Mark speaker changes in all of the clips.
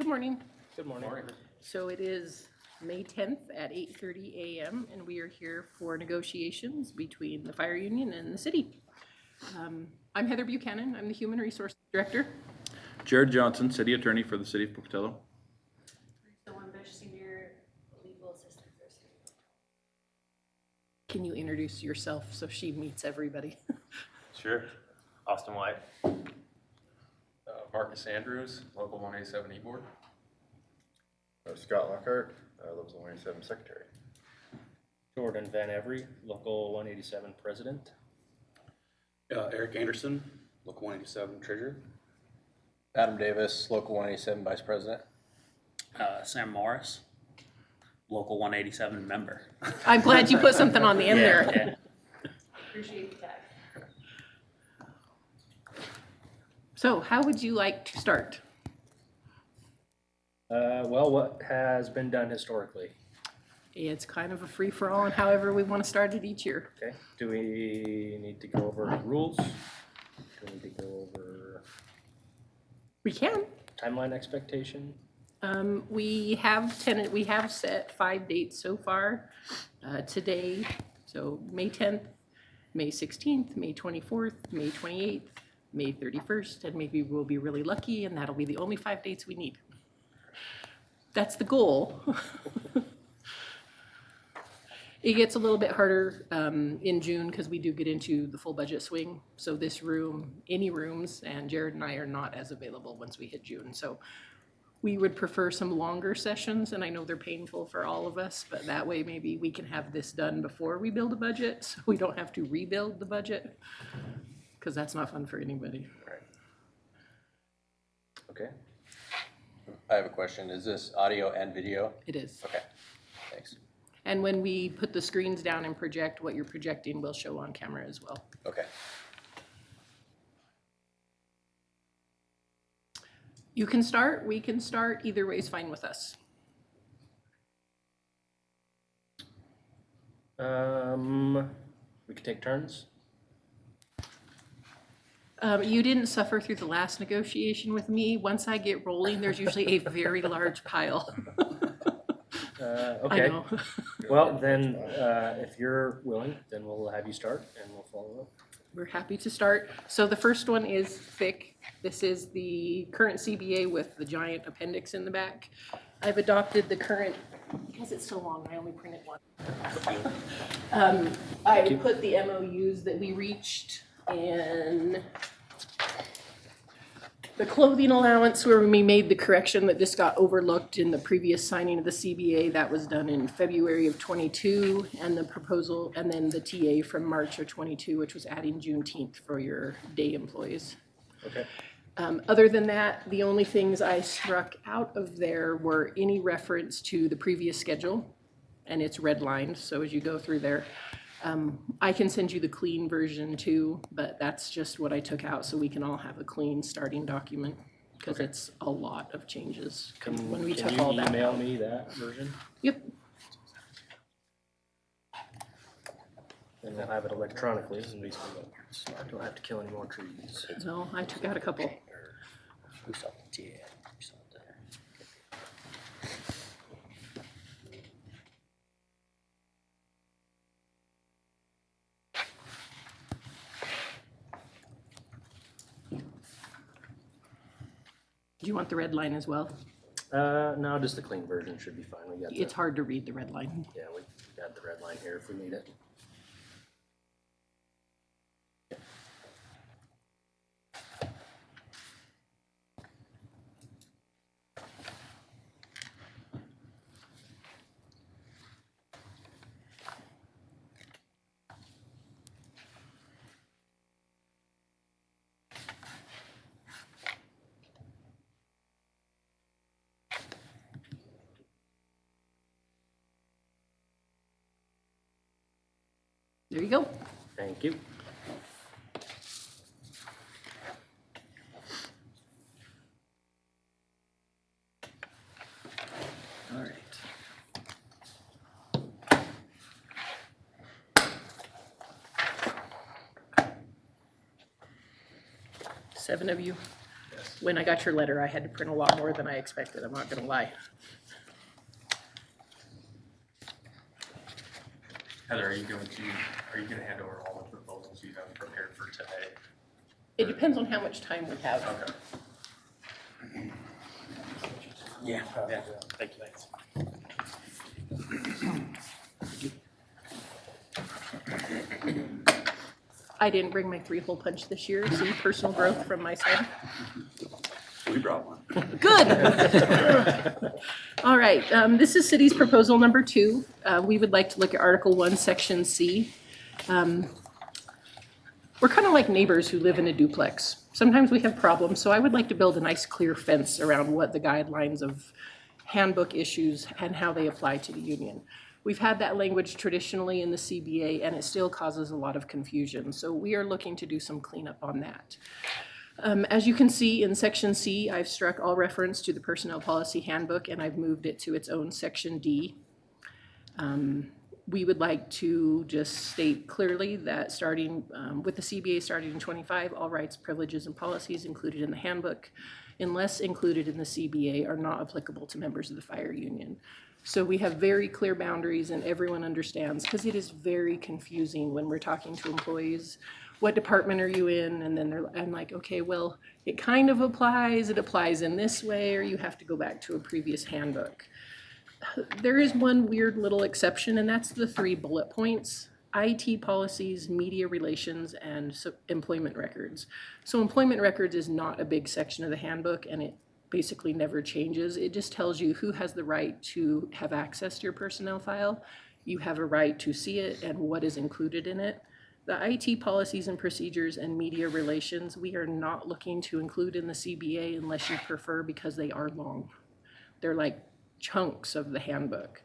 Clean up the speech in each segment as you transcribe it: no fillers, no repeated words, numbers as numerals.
Speaker 1: Good morning.
Speaker 2: Good morning.
Speaker 1: So it is May 10th at 8:30 a.m. and we are here for negotiations between the fire union and the city. I'm Heather Buchanan. I'm the Human Resources Director.
Speaker 3: Jared Johnson, City Attorney for the City of Pocatello.
Speaker 4: Senior Legal Assistant for City.
Speaker 1: Can you introduce yourself so she meets everybody?
Speaker 2: Sure. Austin White.
Speaker 5: Marcus Andrews, Local 187 E-Board.
Speaker 6: Scott Lockhart, Local 187 Secretary.
Speaker 2: Jordan Van Every, Local 187 President.
Speaker 7: Eric Anderson, Local 187 Treasurer.
Speaker 8: Adam Davis, Local 187 Vice President.
Speaker 9: Sam Morris, Local 187 member.
Speaker 1: I'm glad you put something on the end there.
Speaker 9: Yeah.
Speaker 4: Appreciate the tag.
Speaker 1: So how would you like to start?
Speaker 2: Well, what has been done historically?
Speaker 1: It's kind of a free-for-all and however we want to start it each year.
Speaker 2: Okay. Do we need to go over rules? Do we need to go over
Speaker 1: We can.
Speaker 2: timeline expectation?
Speaker 1: We have set 5 dates so far. Today, so May 10th, May 16th, May 24th, May 28th, May 31st, and maybe we'll be really lucky and that'll be the only 5 dates we need. That's the goal. It gets a little bit harder in June because we do get into the full budget swing. So this room, any rooms, and Jared and I are not as available once we hit June. So we would prefer some longer sessions, and I know they're painful for all of us, but that way maybe we can have this done before we build a budget, so we don't have to rebuild the budget, because that's not fun for anybody.
Speaker 2: Right. Okay.
Speaker 8: I have a question. Is this audio and video?
Speaker 1: It is.
Speaker 8: Okay, thanks.
Speaker 1: And when we put the screens down and project, what you're projecting will show on camera as well.
Speaker 8: Okay.
Speaker 1: You can start, we can start, either way is fine with us.
Speaker 2: We could take turns.
Speaker 1: You didn't suffer through the last negotiation with me. Once I get rolling, there's usually a very large pile. I
Speaker 2: Okay.
Speaker 1: know.
Speaker 2: Well, then, if you're willing, then we'll have you start and we'll follow up.
Speaker 1: We're happy to start. So the first one is thick. This is the current CBA with the giant appendix in the back. I've adopted the current, because it's so long, I only printed one. I put the MOUs that we reached in the clothing allowance where we made the correction that just got overlooked in the previous signing of the CBA. That was done in February of 22, and the proposal, and then the TA from March of 22, which was adding Juneteenth for your day employees.
Speaker 2: Okay.
Speaker 1: Other than that, the only things I struck out of there were any reference to the previous schedule, and it's redlined, so as you go through there. I can send you the clean version too, but that's just what I took out so we can all have a clean starting document, because it's a lot of changes when we took all that
Speaker 2: Can you email
Speaker 1: out.
Speaker 2: me that version?
Speaker 1: Yep.
Speaker 2: And we'll have it electronically, and we don't have to kill any more trees.
Speaker 1: So I took out a couple.
Speaker 9: We saw the TA. We saw the-
Speaker 1: Do you want the red line as well?
Speaker 2: No, just the clean version should be fine. We got
Speaker 1: It's hard to read the red line.
Speaker 2: yeah, we got the red line here if we need it.
Speaker 1: There you go.
Speaker 2: Thank you.
Speaker 1: All right. 7 of you.
Speaker 5: Yes.
Speaker 1: When I got your letter, I had to print a lot more than I expected, I'm not gonna lie.
Speaker 5: Heather, are you gonna hand over all the proposals you have prepared for today?
Speaker 1: It depends on how much time we have.
Speaker 5: Okay.
Speaker 9: Yeah.
Speaker 2: Thank you.
Speaker 1: I didn't bring my 3-hole punch this year, see, personal growth from my side.
Speaker 7: We brought one.
Speaker 1: Good. All right, this is city's proposal number 2. We would like to look at Article 1, Section C. We're kind of like neighbors who live in a duplex. Sometimes we have problems, so I would like to build a nice clear fence around what the guidelines of handbook issues and how they apply to the union. We've had that language traditionally in the CBA, and it still causes a lot of confusion. So we are looking to do some cleanup on that. As you can see in Section C, I've struck all reference to the Personnel Policy Handbook, and I've moved it to its own Section D. We would like to just state clearly that starting with the CBA starting in 25, all rights, privileges, and policies included in the handbook, unless included in the CBA, are not applicable to members of the fire union. So we have very clear boundaries, and everyone understands, because it is very confusing when we're talking to employees. What department are you in? And then I'm like, okay, well, it kind of applies. It applies in this way, or you have to go back to a previous handbook. There is one weird little exception, and that's the 3 bullet points: IT policies, media relations, and employment records. So employment records is not a big section of the handbook, and it basically never changes. It just tells you who has the right to have access to your personnel file. You have a right to see it and what is included in it. The IT policies and procedures and media relations, we are not looking to include in the CBA unless you prefer, because they are long. They're like chunks of the handbook.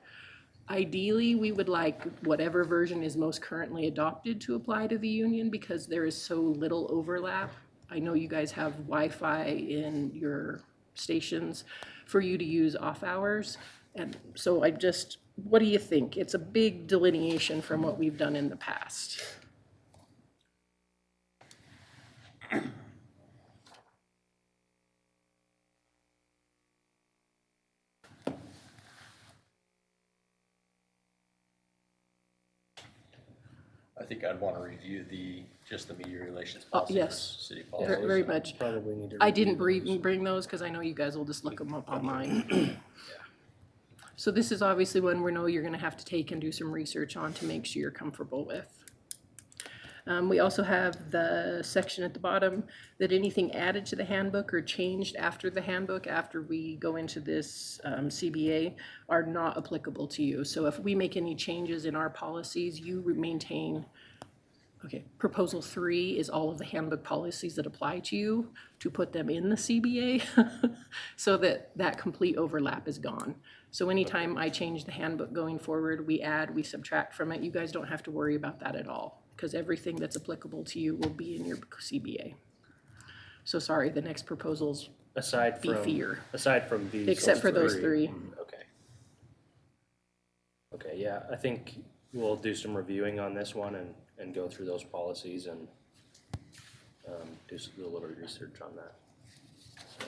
Speaker 1: Ideally, we would like whatever version is most currently adopted to apply to the union, because there is so little overlap. I know you guys have Wi-Fi in your stations for you to use off hours. And so what do you think? It's a big delineation from what we've done in the past.
Speaker 8: I think I'd want to review just the media relations policy
Speaker 1: yes.
Speaker 8: for city
Speaker 1: Very,
Speaker 8: policies.
Speaker 1: very much.
Speaker 2: Probably need to.
Speaker 1: I didn't
Speaker 2: review those.
Speaker 1: bring those because I know you guys will just look them up online. So this is obviously one we know you're gonna have to take and do some research on to make sure you're comfortable with. We also have the section at the bottom that anything added to the handbook or changed after the handbook, after we go into this CBA, are not applicable to you. So if we make any changes in our policies, you maintain. Okay, proposal 3 is all of the handbook policies that apply to you, to put them in the CBA so that complete overlap is gone. So anytime I change the handbook going forward, we add, we subtract from it. You guys don't have to worry about that at all, because everything that's applicable to you will be in your CBA. So sorry, the next proposal's
Speaker 2: Aside from these.
Speaker 1: except for those 3.
Speaker 2: Okay. Okay, yeah, I think we'll do some reviewing on this one and go through those policies and do a little research on that. So.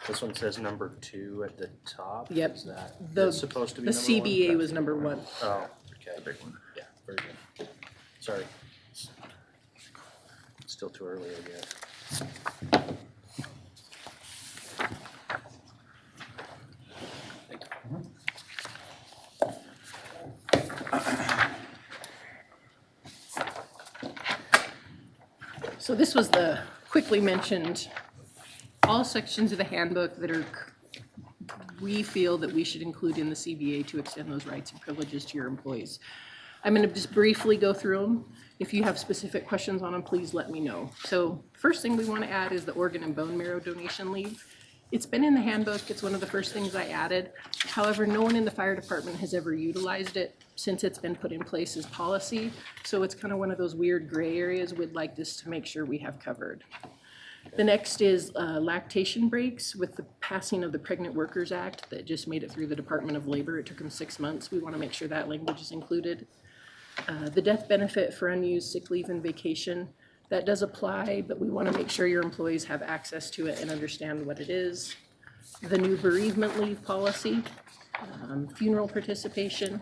Speaker 2: This one says number 2 at the top.
Speaker 1: Yep.
Speaker 2: Is that
Speaker 1: The-
Speaker 2: that's supposed to be
Speaker 1: The
Speaker 2: number 1?
Speaker 1: CBA was number 1.
Speaker 2: Oh, okay. Big one. Yeah, very good. Sorry. It's still too early, I guess.
Speaker 1: So this was the quickly mentioned, all sections of the handbook that we feel that we should include in the CBA to extend those rights and privileges to your employees. I'm going to just briefly go through them. If you have specific questions on them, please let me know. So first thing we want to add is the organ and bone marrow donation leave. It's been in the handbook. It's one of the first things I added. However, no one in the fire department has ever utilized it since it's been put in place as policy. So it's kind of one of those weird gray areas we'd like this to make sure we have covered. The next is lactation breaks. With the passing of the Pregnant Workers Act that just made it through the Department of Labor. It took them 6 months. We want to make sure that language is included. The death benefit for unused sick leave and vacation, that does apply, but we want to make sure your employees have access to it and understand what it is. The new bereavement leave policy, funeral participation,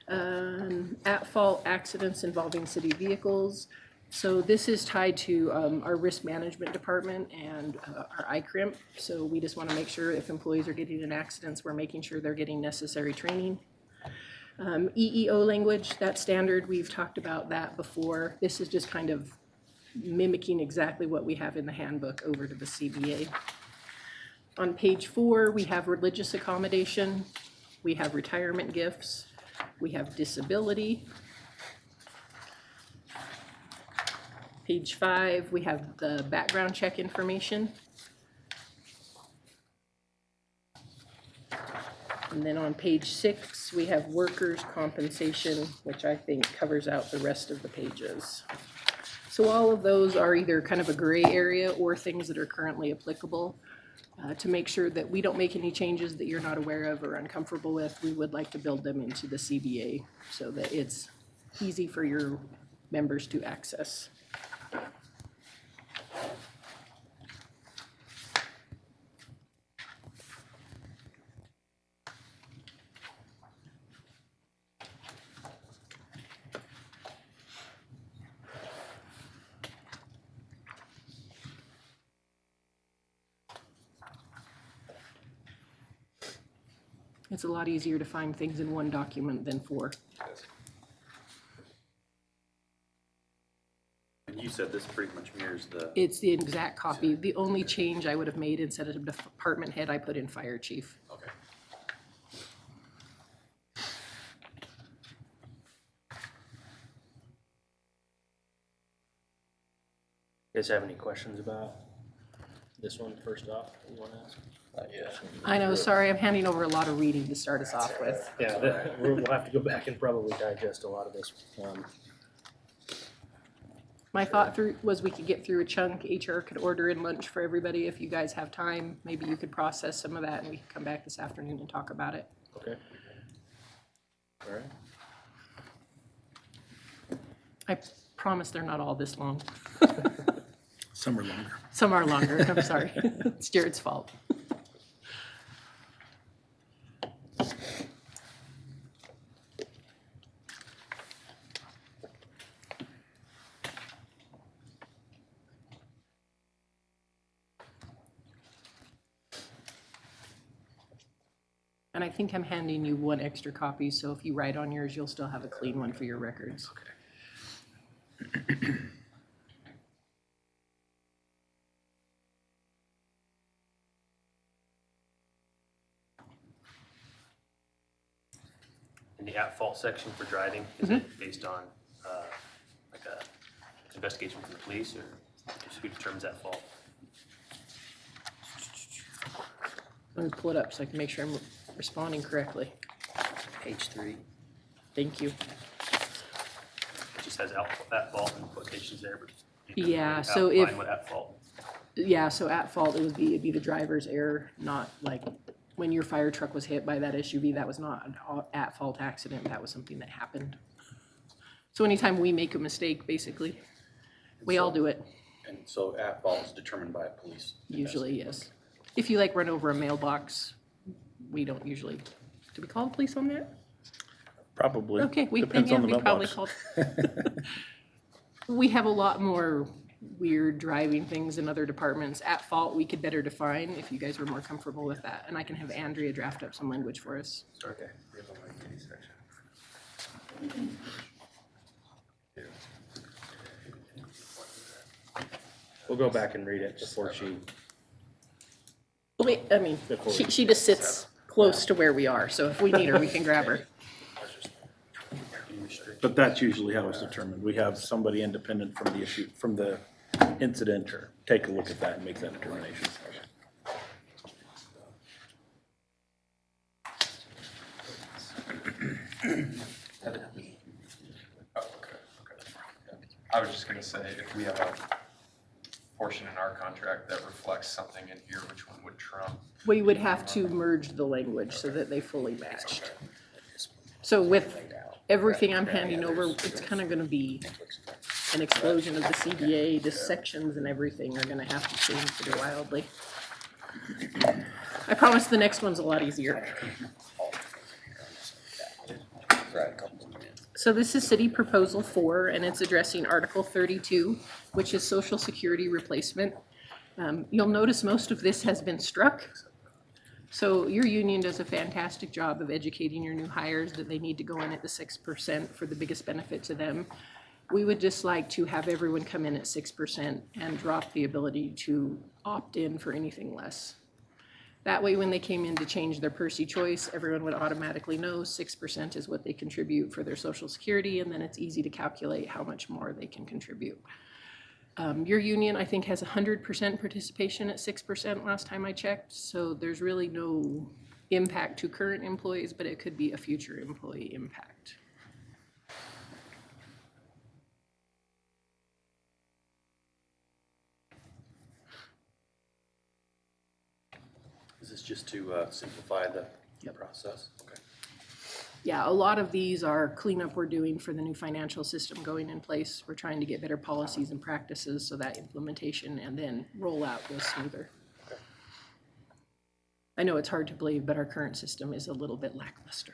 Speaker 1: at-fault accidents involving city vehicles. So this is tied to our risk management department and our ICRIMP. So we just want to make sure if employees are getting in accidents, we're making sure they're getting necessary training. EEO language, that's standard. We've talked about that before. This is just kind of mimicking exactly what we have in the handbook over to the CBA. On page 4, we have religious accommodation. We have retirement gifts. We have disability. Page 5, we have the background check information. And then on page 6, we have workers' compensation, which I think covers out the rest of the pages. So all of those are either kind of a gray area or things that are currently applicable. To make sure that we don't make any changes that you're not aware of or uncomfortable with, we would like to build them into the CBA so that it's easy for your members to access. It's a lot easier to find things in one document than 4.
Speaker 7: And you said this pretty much mirrors the,
Speaker 1: It's the exact copy. The only change I would have made, instead of department head, I put in fire chief.
Speaker 7: okay.
Speaker 2: You guys have any questions about this one first off, you wanna ask?
Speaker 8: Not yet.
Speaker 1: I know, sorry, I'm handing over a lot of reading to start us off with.
Speaker 2: Yeah, we'll have to go back and probably digest a lot of this.
Speaker 1: My thought through was we could get through a chunk. HR could order in lunch for everybody if you guys have time. Maybe you could process some of that and we could come back this afternoon and talk about it.
Speaker 2: Okay. All right.
Speaker 1: I promise they're not all this long.
Speaker 3: Some are longer.
Speaker 1: Some are longer, I'm sorry. It's Jared's fault. And I think I'm handing you one extra copy, so if you write on yours, you'll still have a clean one for your records.
Speaker 5: In the at-fault section for driving, is it based on, like a investigation from the police, or just who determines at fault?
Speaker 1: Let me pull it up so I can make sure I'm responding correctly.
Speaker 9: Page 3.
Speaker 1: Thank you.
Speaker 5: It just says at fault in quotations there, but. you can
Speaker 1: Yeah,
Speaker 5: really
Speaker 1: so
Speaker 5: outline
Speaker 1: if-
Speaker 5: what at fault.
Speaker 1: Yeah, so at fault, it'd be the driver's error, not like when your fire truck was hit by that SUV, that was not an at fault accident, that was something that happened. So anytime we make a mistake, basically, we all do it,
Speaker 7: And so at fault is determined by a police.
Speaker 1: usually, yes. If you like run over a mailbox, we don't usually, do we call the police on that?
Speaker 3: Probably.
Speaker 1: Okay, then
Speaker 3: Depends
Speaker 1: yeah,
Speaker 3: on the
Speaker 1: we probably
Speaker 3: mailbox.
Speaker 1: called. We have a lot more weird driving things in other departments. At fault, we could better define if you guys were more comfortable with that. And I can have Andrea draft up some language for us.
Speaker 6: Okay. We have a liability section.
Speaker 2: We'll go back and read it before she,
Speaker 1: Wait, I mean, she just sits close to where we are, so if we need her, we can grab her.
Speaker 3: But that's usually how it's determined. We have somebody independent from the issue, from the incident, or take a look at that and make that determination.
Speaker 5: Oh, okay. I was just gonna say, if we have
Speaker 6: portion in our contract that reflects something in here, which one would trump?
Speaker 1: We would have to merge the language so that they fully matched. So with everything I'm handing over, it's kind of gonna be an explosion of the CBA, the sections and everything are gonna have to change pretty wildly. I promise the next one's a lot easier.
Speaker 9: Right, a couple of minutes.
Speaker 1: So this is City Proposal 4, and it's addressing Article 32, which is Social Security replacement. You'll notice most of this has been struck. So your union does a fantastic job of educating your new hires that they need to go in at the 6% for the biggest benefit to them. We would just like to have everyone come in at 6% and drop the ability to opt in for anything less. That way, when they came in to change their PERSI choice, everyone would automatically know 6% is what they contribute for their Social Security, and then it's easy to calculate how much more they can contribute. Your union, I think, has 100% participation at 6% last time I checked, so there's really no impact to current employees, but it could be a future employee impact.
Speaker 7: Is this just to simplify the
Speaker 1: Yep.
Speaker 7: process? Okay.
Speaker 1: Yeah, a lot of these are cleanup we're doing for the new financial system going in place. We're trying to get better policies and practices so that implementation and then rollout goes smoother.
Speaker 7: Okay.
Speaker 1: I know it's hard to believe, but our current system is a little bit lackluster.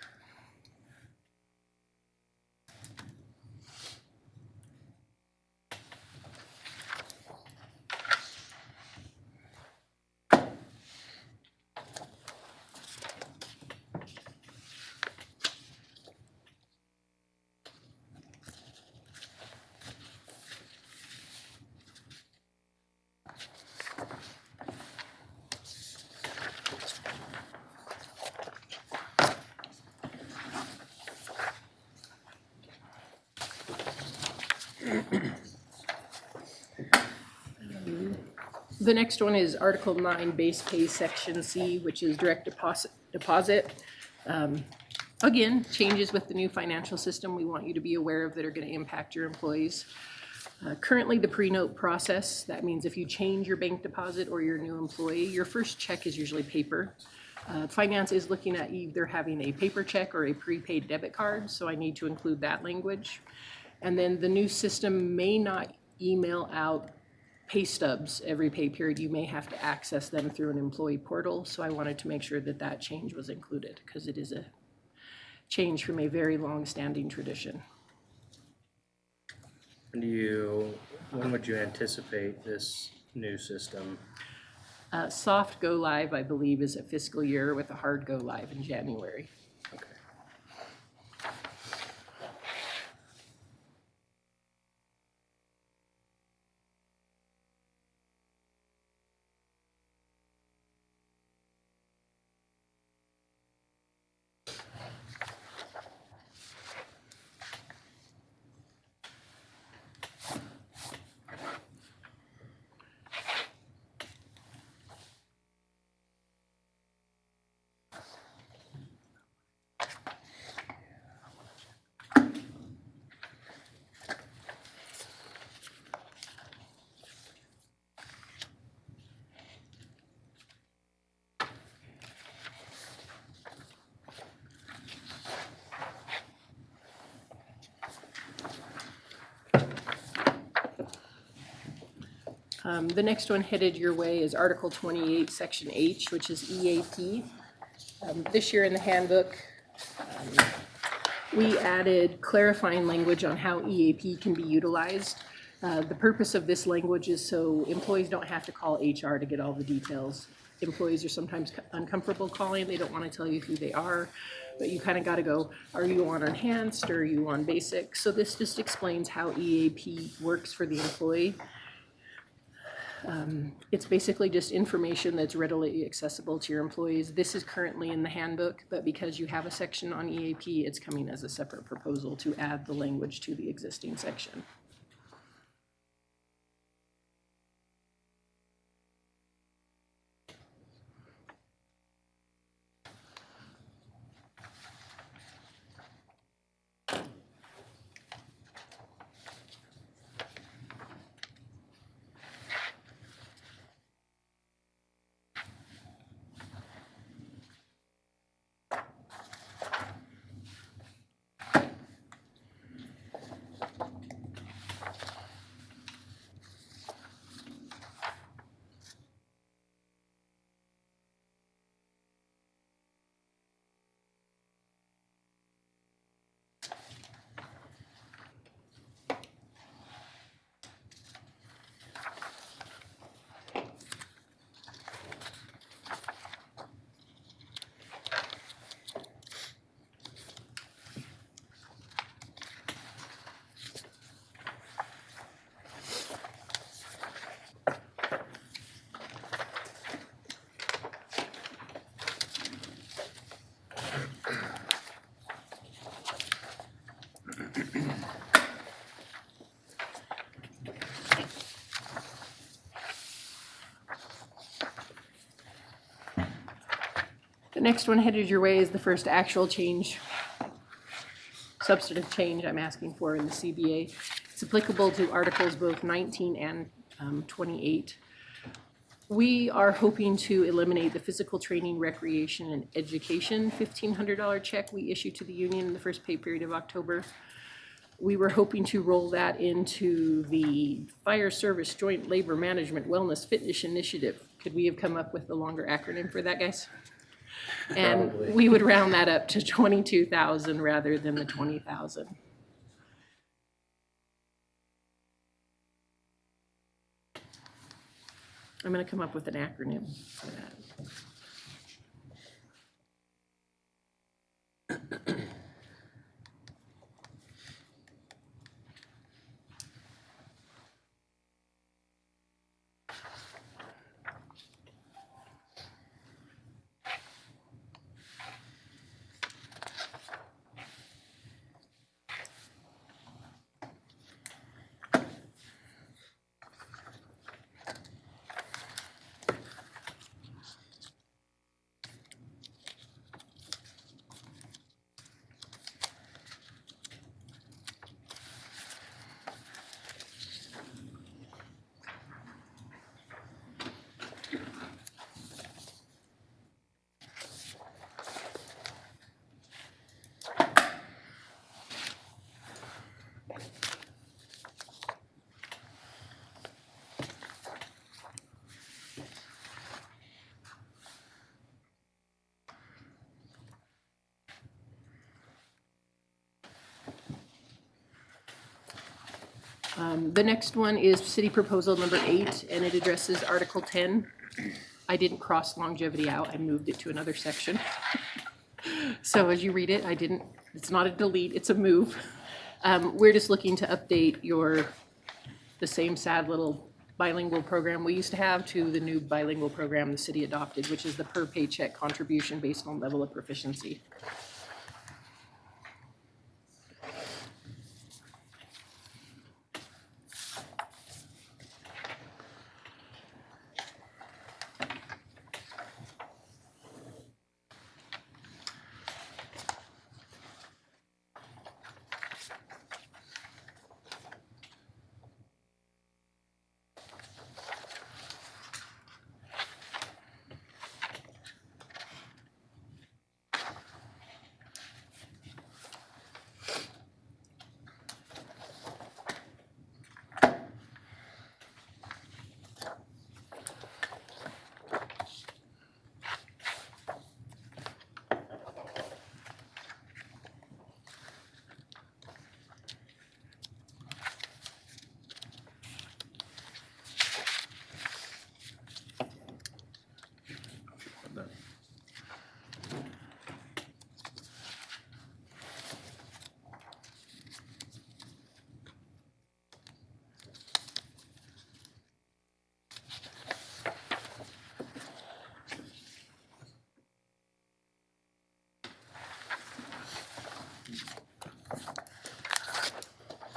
Speaker 1: The next one is Article 9, Base Pay Section C, which is direct deposit. Again, changes with the new financial system we want you to be aware of that are going to impact your employees. Currently, the pre-note process, that means if you change your bank deposit or you're a new employee, your first check is usually paper. Finance is looking at either having a paper check or a prepaid debit card, so I need to include that language. And then the new system may not email out pay stubs every pay period. You may have to access them through an employee portal, so I wanted to make sure that that change was included because it is a change from a very long-standing tradition.
Speaker 2: When would you anticipate this new system?
Speaker 1: Soft go live, I believe, is a fiscal year with a hard go live in January.
Speaker 2: Okay.
Speaker 1: The next one headed your way is Article 28, Section H, which is EAP. This year in the handbook, we added clarifying language on how EAP can be utilized. The purpose of this language is so employees don't have to call HR to get all the details. Employees are sometimes uncomfortable calling, they don't want to tell you who they are, but you kind of got to go, are you on enhanced or are you on basic? So this just explains how EAP works for the employee. It's basically just information that's readily accessible to your employees. This is currently in the handbook, but because you have a section on EAP, it's coming as a separate proposal to add the language to the existing section. The next one headed your way is the first actual change, substantive change I'm asking for in the CBA. It's applicable to Articles both 19 and 28. We are hoping to eliminate the physical training, recreation, and education $1,500 check we issued to the union in the first pay period of October. We were hoping to roll that into the Fire Service Joint Labor Management Wellness Fitness Initiative. Could we have come up with a longer acronym for that, guys? And
Speaker 2: Probably.
Speaker 1: we would round that up to 22,000 rather than the 20,000. I'm gonna come up with an acronym for that. The next one is city proposal number 8, and it addresses Article 10. I didn't cross longevity out, I moved it to another section. So as you read it, it's not a delete, it's a move. We're just looking to update the same sad little bilingual program we used to have to the new bilingual program the city adopted, which is the per paycheck contribution based on level of proficiency.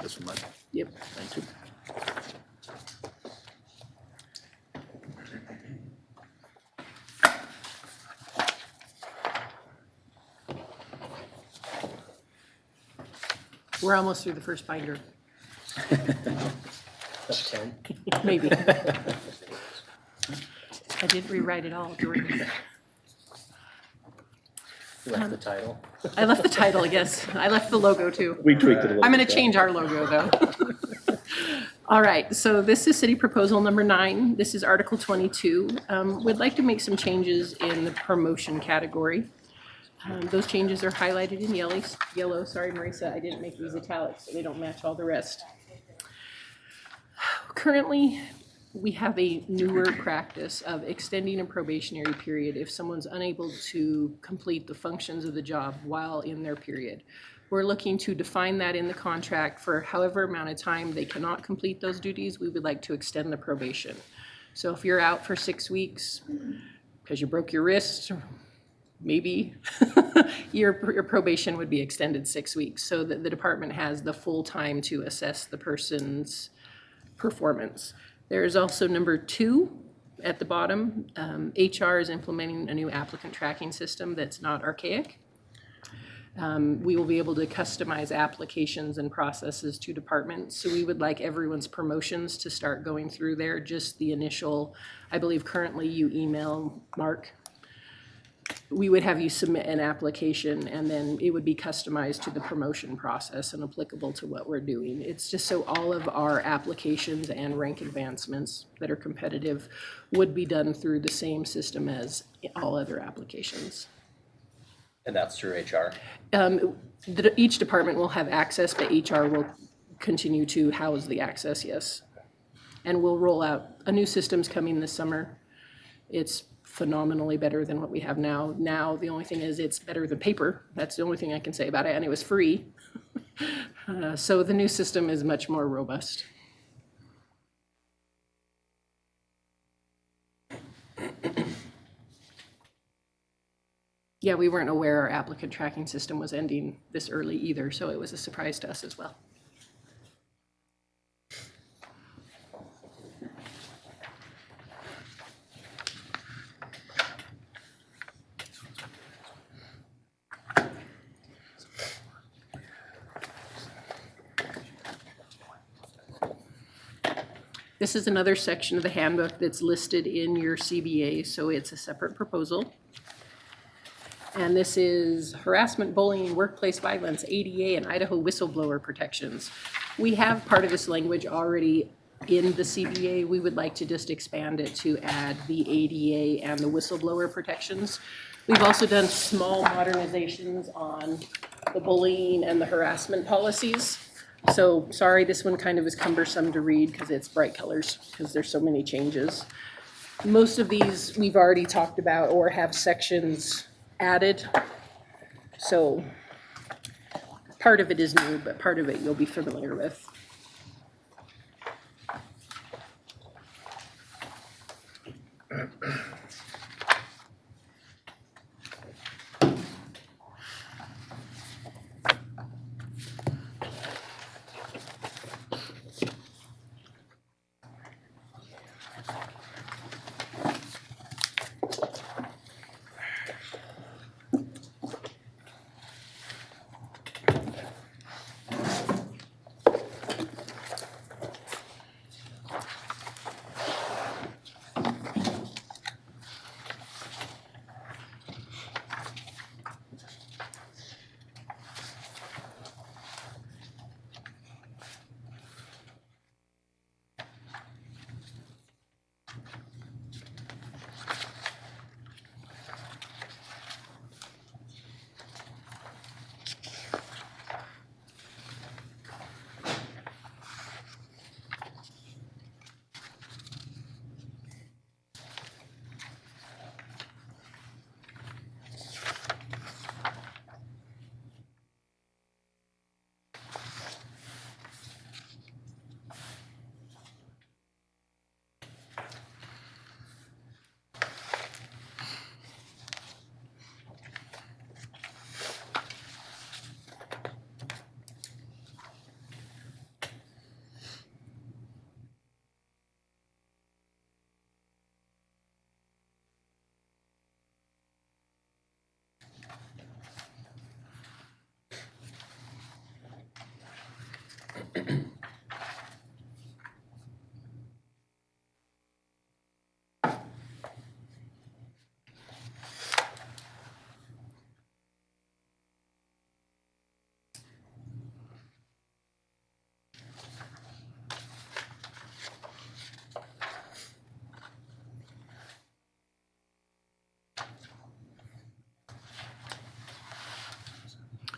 Speaker 3: This one, Mike.
Speaker 1: Yep, thank you. We're almost through the first binder,
Speaker 2: That's 10.
Speaker 1: maybe. I didn't rewrite it all, Jordan.
Speaker 2: Left the title.
Speaker 1: I left the title, yes. I left the logo too.
Speaker 3: We tweaked it a little bit.
Speaker 1: I'm gonna change our logo though. All right, so this is city proposal number 9. This is Article 22. We'd like to make some changes in the promotion category. Those changes are highlighted in yellow. Sorry, Marisa, I didn't make these italics, so they don't match all the rest. Currently, we have a newer practice of extending a probationary period if someone's unable to complete the functions of the job while in their period. We're looking to define that in the contract for however amount of time they cannot complete those duties. We would like to extend the probation. So if you're out for 6 weeks because you broke your wrist, maybe, Your probation would be extended 6 weeks, so that the department has the full time to assess the person's performance. There is also number 2 at the bottom. HR is implementing a new applicant tracking system that's not archaic. We will be able to customize applications and processes to departments. So we would like everyone's promotions to start going through there, just the initial, I believe currently you email Mark. We would have you submit an application and then it would be customized to the promotion process and applicable to what we're doing. It's just so all of our applications and rank advancements that are competitive would be done through the same system as all other applications.
Speaker 8: And that's through HR?
Speaker 1: Each department will have access, but HR will continue to house the access, yes. And we'll roll out, a new system's coming this summer. It's phenomenally better than what we have now. Now, the only thing is it's better than paper. That's the only thing I can say about it, and it was free. So the new system is much more robust. Yeah, we weren't aware our applicant tracking system was ending this early either, so it was a surprise to us as well. This is another section of the handbook that's listed in your CBA, so it's a separate proposal. And this is harassment, bullying, workplace violence, ADA, and Idaho whistleblower protections. We have part of this language already in the CBA. We would like to just expand it to add the ADA and the whistleblower protections. We've also done small modernizations on the bullying and the harassment policies. So sorry, this one kind of is cumbersome to read because it's bright colors, because there's so many changes. Most of these we've already talked about or have sections added. So part of it is new, but part of it you'll be familiar with.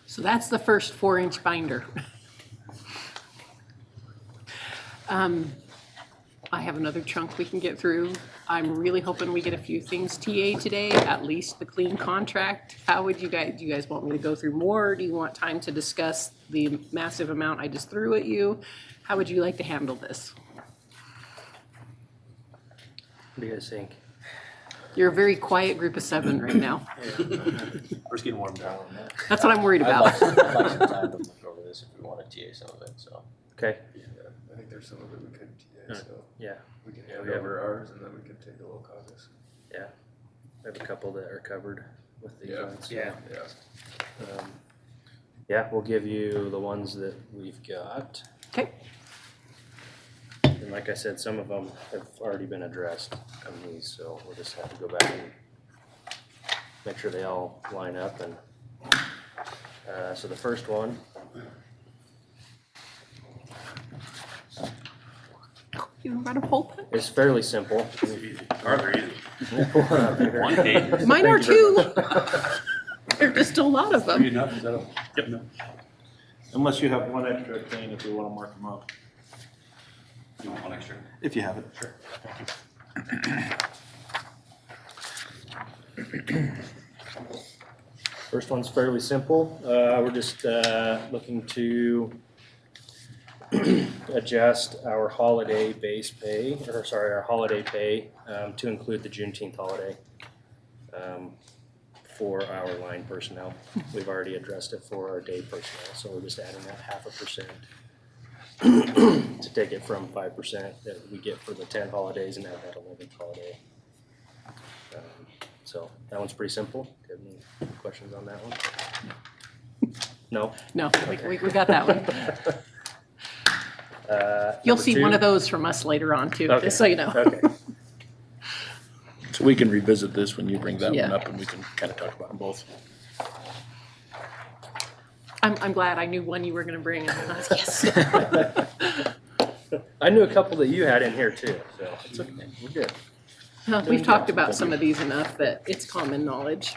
Speaker 1: So that's the first 4-inch binder. I have another chunk we can get through. I'm really hoping we get a few things TA today, at least the clean contract. How would do you guys want me to go through more? Do you want time to discuss the massive amount I just threw at you? How would you like to handle this?
Speaker 2: What do you guys think?
Speaker 1: You're a very quiet group of 7 right now.
Speaker 5: We're just getting warmed up.
Speaker 1: That's what I'm worried
Speaker 8: I'd like,
Speaker 1: about.
Speaker 8: I'd like some time to look over this if we want to TA some of it, so.
Speaker 2: Okay,
Speaker 6: I think there's some of it we could TA, so
Speaker 2: yeah,
Speaker 6: we can
Speaker 2: Yeah,
Speaker 6: hand
Speaker 2: we have-
Speaker 6: over ours and then we can take a little caucus.
Speaker 2: yeah. We have a couple that are covered with these
Speaker 6: Yeah.
Speaker 2: ones.
Speaker 5: Yeah.
Speaker 6: Yeah.
Speaker 2: Yeah, we'll give you the ones that we've got.
Speaker 1: Okay,
Speaker 2: And like I said, some of them have already been addressed on these, so we'll just have to go back and make sure they all line up. And so the first one
Speaker 1: you got a poll pen?
Speaker 2: is fairly simple.
Speaker 7: Ours are easy.
Speaker 2: Pull it up here.
Speaker 5: One page.
Speaker 1: Mine are too. There are just a lot of them.
Speaker 3: enough, is that all?
Speaker 7: Yep.
Speaker 3: Unless you have one extra thing if we wanna mark them up,
Speaker 7: You want one extra?
Speaker 3: if you have it.
Speaker 7: Sure.
Speaker 2: First one's fairly simple. We're just looking to adjust our holiday base pay, or sorry, our holiday pay to include the Juneteenth holiday for our line personnel. We've already addressed it for our day personnel, so we're just adding that 0.5% to take it from 5% that we get for the 10 holidays and add that 11th holiday. So that one's pretty simple. Do you have any questions on that one? No?
Speaker 1: No, we got that one. You'll
Speaker 2: Number
Speaker 1: see one
Speaker 2: two.
Speaker 1: of those from us later on too,
Speaker 2: Okay.
Speaker 1: just so you know.
Speaker 2: Okay.
Speaker 3: So we can revisit this when you bring that
Speaker 1: Yeah.
Speaker 3: one up and we can kinda talk about them both.
Speaker 1: I'm glad I knew one you were gonna bring. And I was, yes.
Speaker 2: I knew a couple that you had in here too, so it's okay. We're good.
Speaker 1: We've talked about some of these enough that it's common knowledge.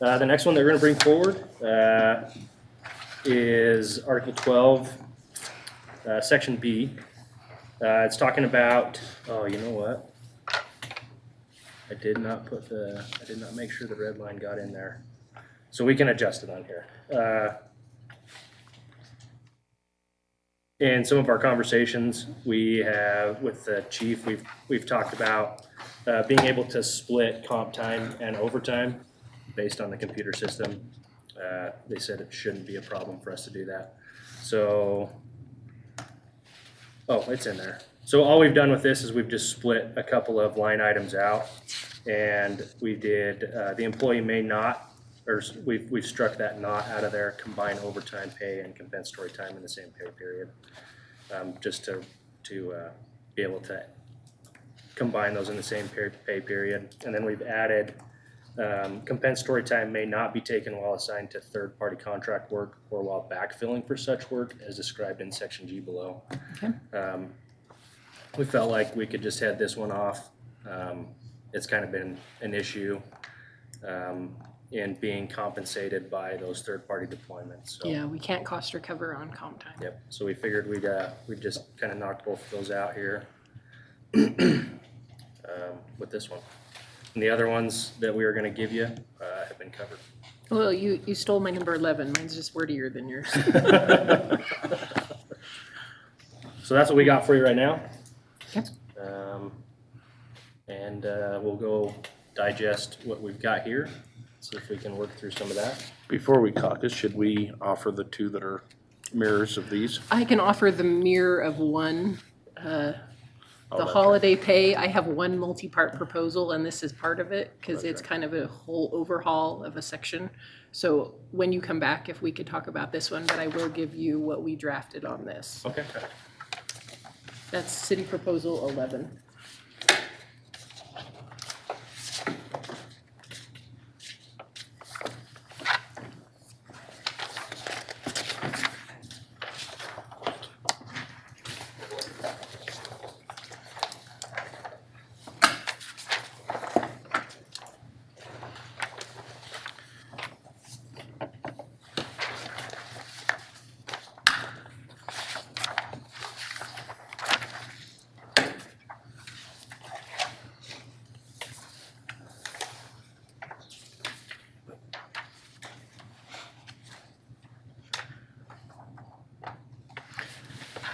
Speaker 2: The next one that we're gonna bring forward is Article 12, Section B. It's talking about, oh, you know what? I did not make sure the red line got in there. So we can adjust it on here. In some of our conversations we have with the chief, we've talked about being able to split comp time and overtime based on the computer system. They said it shouldn't be a problem for us to do that. So, oh, it's in there. So all we've done with this is we've just split a couple of line items out, and we did the employee may not, or we've struck that not out of there, combine overtime pay and compensatory time in the same pay period, just to be able to combine those in the same pay period. And then we've added compensatory time may not be taken while assigned to third-party contract work or while backfilling for such work as described in Section G below.
Speaker 1: Okay.
Speaker 2: We felt like we could just head this one off. It's kind of been an issue in being compensated by those third-party deployments. So,
Speaker 1: Yeah, we can't cost recover on comp time.
Speaker 2: yep. So we figured we'd just kind of knock both of those out here with this one. And the other ones that we were going to give you have been covered.
Speaker 1: Well, you stole my number 11. Mine's just wordier than yours.
Speaker 2: So that's what we got for you right now.
Speaker 1: Okay.
Speaker 2: And we'll go digest what we've got here, see if we can work through some of that.
Speaker 3: Before we caucus, should we offer the two that are mirrors of these?
Speaker 1: I can offer the mirror of one. The
Speaker 3: that's
Speaker 1: holiday pay, I have one multi-part proposal, and this is part of it, because it's kind of a whole overhaul of a section. So when you come back, if we could talk about this one, but I will give you what we drafted on this.
Speaker 2: Okay.
Speaker 1: That's city proposal 11.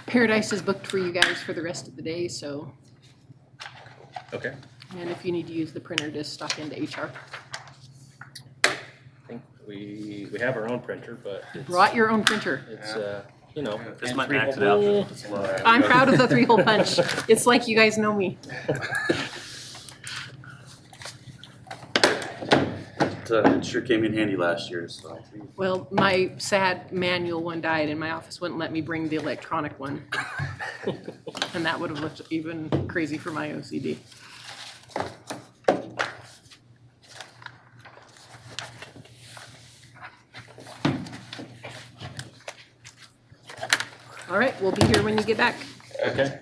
Speaker 1: Paradise is booked for you guys for the rest of the day, so
Speaker 2: Okay.
Speaker 1: And if you need to use the printer, just stop into HR.
Speaker 2: I think we have our own printer, but it's,
Speaker 1: Brought your own printer.
Speaker 2: it's you know.
Speaker 5: This might max it out. It's low.
Speaker 1: I'm proud of the 3-hole punch. It's like you guys know me.
Speaker 7: It sure came in handy last year, so.
Speaker 1: Well, my sad manual one died and my office wouldn't let me bring the electronic one. And that would have looked even crazy for my OCD. All right, we'll be here when you get back,
Speaker 2: Okay.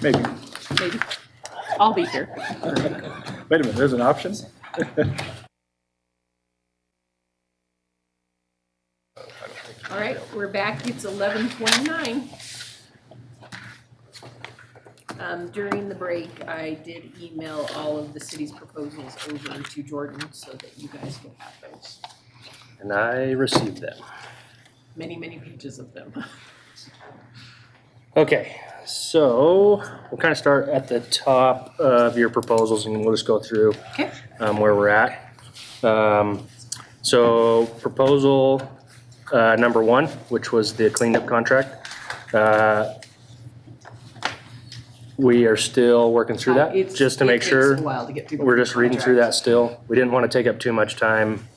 Speaker 3: Maybe.
Speaker 1: maybe. I'll be here.
Speaker 3: Wait a minute, there's an option?
Speaker 1: All right, we're back. It's 11:29. During the break, I did email all of the city's proposals over to Jordan so that you guys could have those.
Speaker 2: And I received them.
Speaker 1: Many, many pages of them.
Speaker 2: Okay, so we'll kind of start at the top of your proposals and we'll just go through
Speaker 1: Okay.
Speaker 2: where we're at. So proposal number 1, which was the cleanup contract. We are still working through that, just to make sure.
Speaker 1: It takes a while to get through.
Speaker 2: We're just reading through that still. We didn't want to take up too much time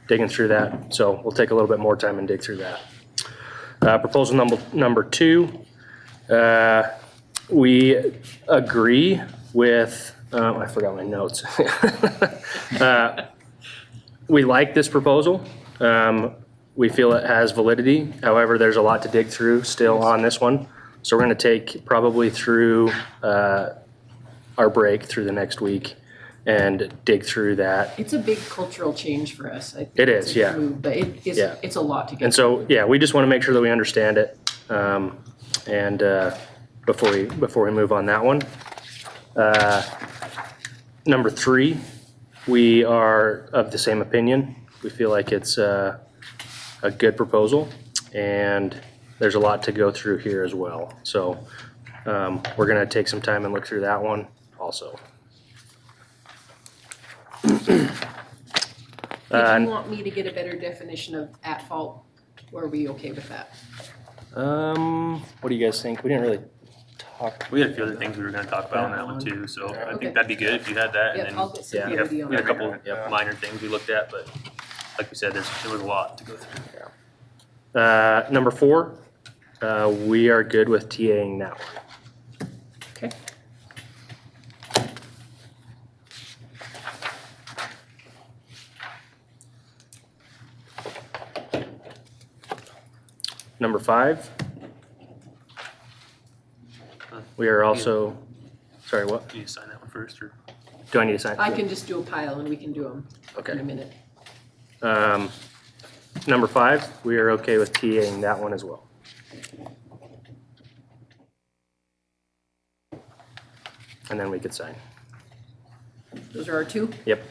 Speaker 2: digging through that, so we'll take a little bit more time and dig through that. Proposal number 2, we agree with, I forgot my notes. We like this proposal. We feel it has validity. However, there's a lot to dig through still on this one. So we're going to take probably through our break through the next week and dig through that.
Speaker 1: It's a big cultural change for us. I think
Speaker 2: It
Speaker 1: it's
Speaker 2: is,
Speaker 1: a
Speaker 2: yeah.
Speaker 1: move, but it's a lot to get.
Speaker 2: And so, yeah, we just want to make sure that we understand it and before we move on that one. Number 3, we are of the same opinion. We feel like it's a good proposal and there's a lot to go through here as well. So we're going to take some time and look through that one also.
Speaker 1: Did you want me to get a better definition of at fault? Or are we okay with that?
Speaker 2: What do you guys think? We didn't really talk.
Speaker 5: We had a few other things we were gonna talk about on that one too, so I
Speaker 1: Okay.
Speaker 5: think that'd be good if you had that.
Speaker 1: Yep,
Speaker 5: And
Speaker 1: I'll
Speaker 5: then
Speaker 1: get some
Speaker 2: yeah,
Speaker 5: we have
Speaker 1: clarity on
Speaker 5: a
Speaker 1: that.
Speaker 5: couple
Speaker 2: Yep.
Speaker 5: minor things we looked at, but like we said, there was a lot to go through.
Speaker 2: Number 4, we are good with TAing that one.
Speaker 1: Okay.
Speaker 2: Number 5, we are also, sorry, what?
Speaker 5: Do you sign that one first or?
Speaker 2: Do I need to sign?
Speaker 1: I can just do a pile and we can do them
Speaker 2: Okay.
Speaker 1: in a minute.
Speaker 2: Number 5, we are okay with TAing that one as well. And then we could sign.
Speaker 1: Those are our 2?
Speaker 2: Yep.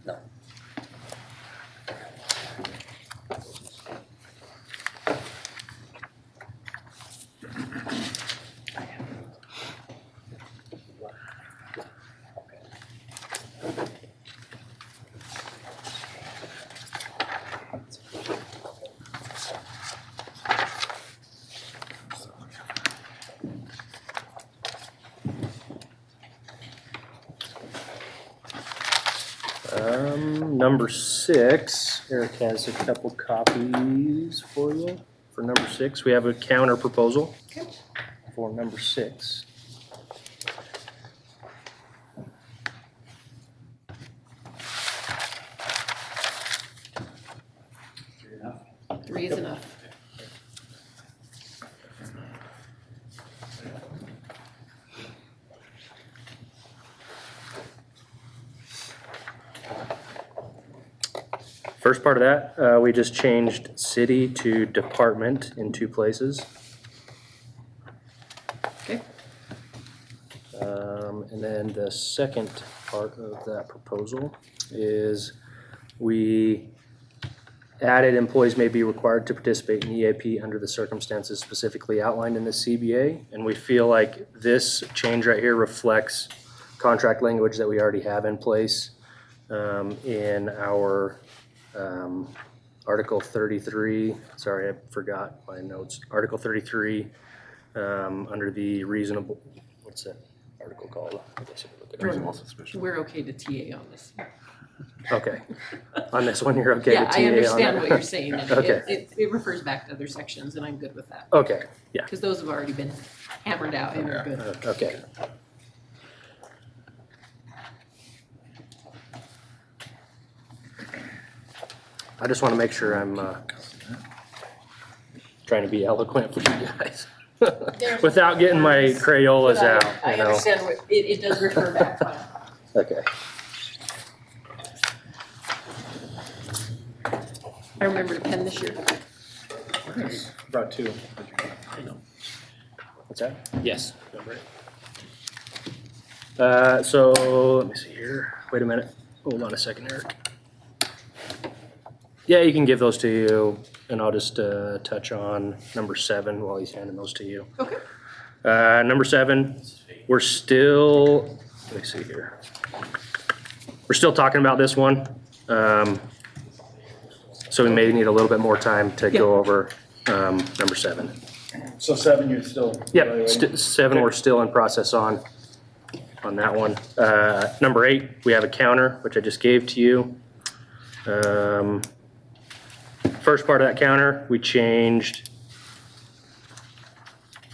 Speaker 9: No.
Speaker 2: Number 6, Eric has a couple copies for you. For number 6, we have a counter proposal
Speaker 1: Okay.
Speaker 2: for number 6.
Speaker 1: Three is enough.
Speaker 2: First part of that, we just changed city to department in 2 places.
Speaker 1: Okay.
Speaker 2: And then the second part of that proposal is we added employees may be required to participate in EAP under the circumstances specifically outlined in the CBA. And we feel like this change right here reflects contract language that we already have in place in our Article 33. Sorry, I forgot my notes. Article 33 under the reasonable, what's that article called? I guess I could look it up.
Speaker 3: Reasonable suspicion.
Speaker 1: We're okay to TA on this.
Speaker 2: Okay. On this one, you're okay
Speaker 1: Yeah,
Speaker 2: to TA
Speaker 1: I
Speaker 2: on
Speaker 1: understand
Speaker 2: it?
Speaker 1: what you're saying, and
Speaker 2: Okay.
Speaker 1: it refers back to other sections, and I'm good with that.
Speaker 2: Okay, yeah,
Speaker 1: Because those have already been hammered out and are good.
Speaker 2: okay. I just want to make sure I'm trying to be eloquent for you guys. Without getting my Crayolas out,
Speaker 1: I
Speaker 2: you know?
Speaker 1: understand, it does refer back to.
Speaker 2: Okay.
Speaker 1: I remember to pen this year.
Speaker 3: Brought two.
Speaker 2: What's that? Yes. So, let me see here. Wait a minute. Hold on a second, Eric. Yeah, you can give those to you, and I'll just touch on number 7 while he's handing those to you.
Speaker 1: Okay.
Speaker 2: Number 7, we're still, let me see here. We're still talking about this one. So we may need a little bit more time to go over number 7.
Speaker 3: So 7, you're still
Speaker 2: Yep,
Speaker 3: evaluating?
Speaker 2: 7 we're still in process on that one. Number 8, we have a counter, which I just gave to you. First part of that counter, we changed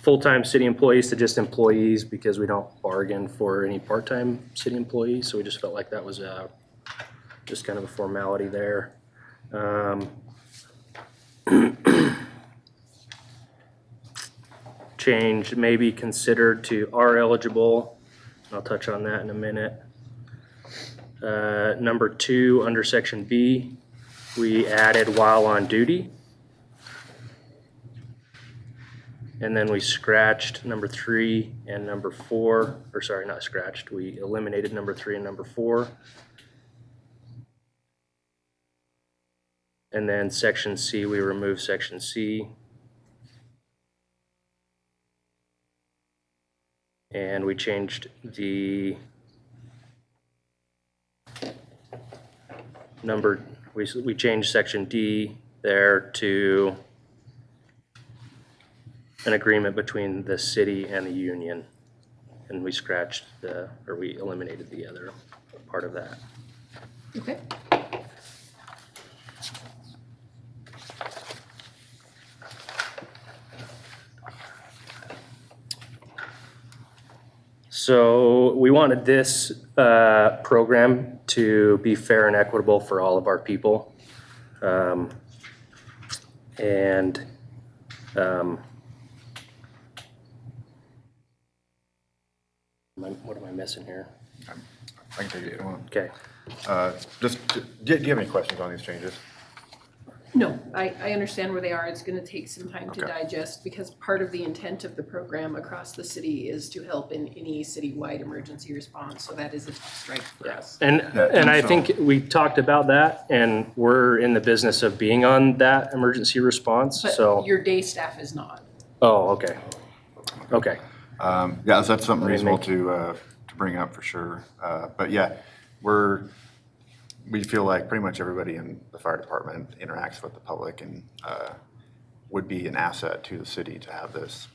Speaker 2: full-time city employees to just employees because we don't bargain for any part-time city employees. So we just felt like that was just kind of a formality there. Change may be considered to are eligible. I'll touch on that in a minute. Number 2, under section B, we added while on duty. And then we scratched number 3 and number 4, or sorry, not scratched, we eliminated number 3 and number 4. And then section C, we removed section C. And we changed the number, we changed section D there to an agreement between the city and the union. And we scratched or we eliminated the other part of that.
Speaker 1: Okay.
Speaker 2: So we wanted this program to be fair and equitable for all of our people. What am I missing here?
Speaker 10: I can take it if you want.
Speaker 2: Okay.
Speaker 10: Do you have any questions on these changes?
Speaker 1: No, I understand where they are. It's gonna take some time to
Speaker 10: Okay.
Speaker 1: digest because part of the intent of the program across the city is to help in any citywide emergency response. So that is a tough strike for us.
Speaker 2: And I think we talked about that, and we're in the business of being on that emergency response, so.
Speaker 1: But your day staff is not.
Speaker 2: Oh, okay. Okay.
Speaker 10: Yeah, so that's something
Speaker 2: Let me
Speaker 10: reasonable
Speaker 2: make-
Speaker 10: to bring up for sure. But yeah, we feel like pretty much everybody in the fire department interacts with the public and would be an asset to the city to have this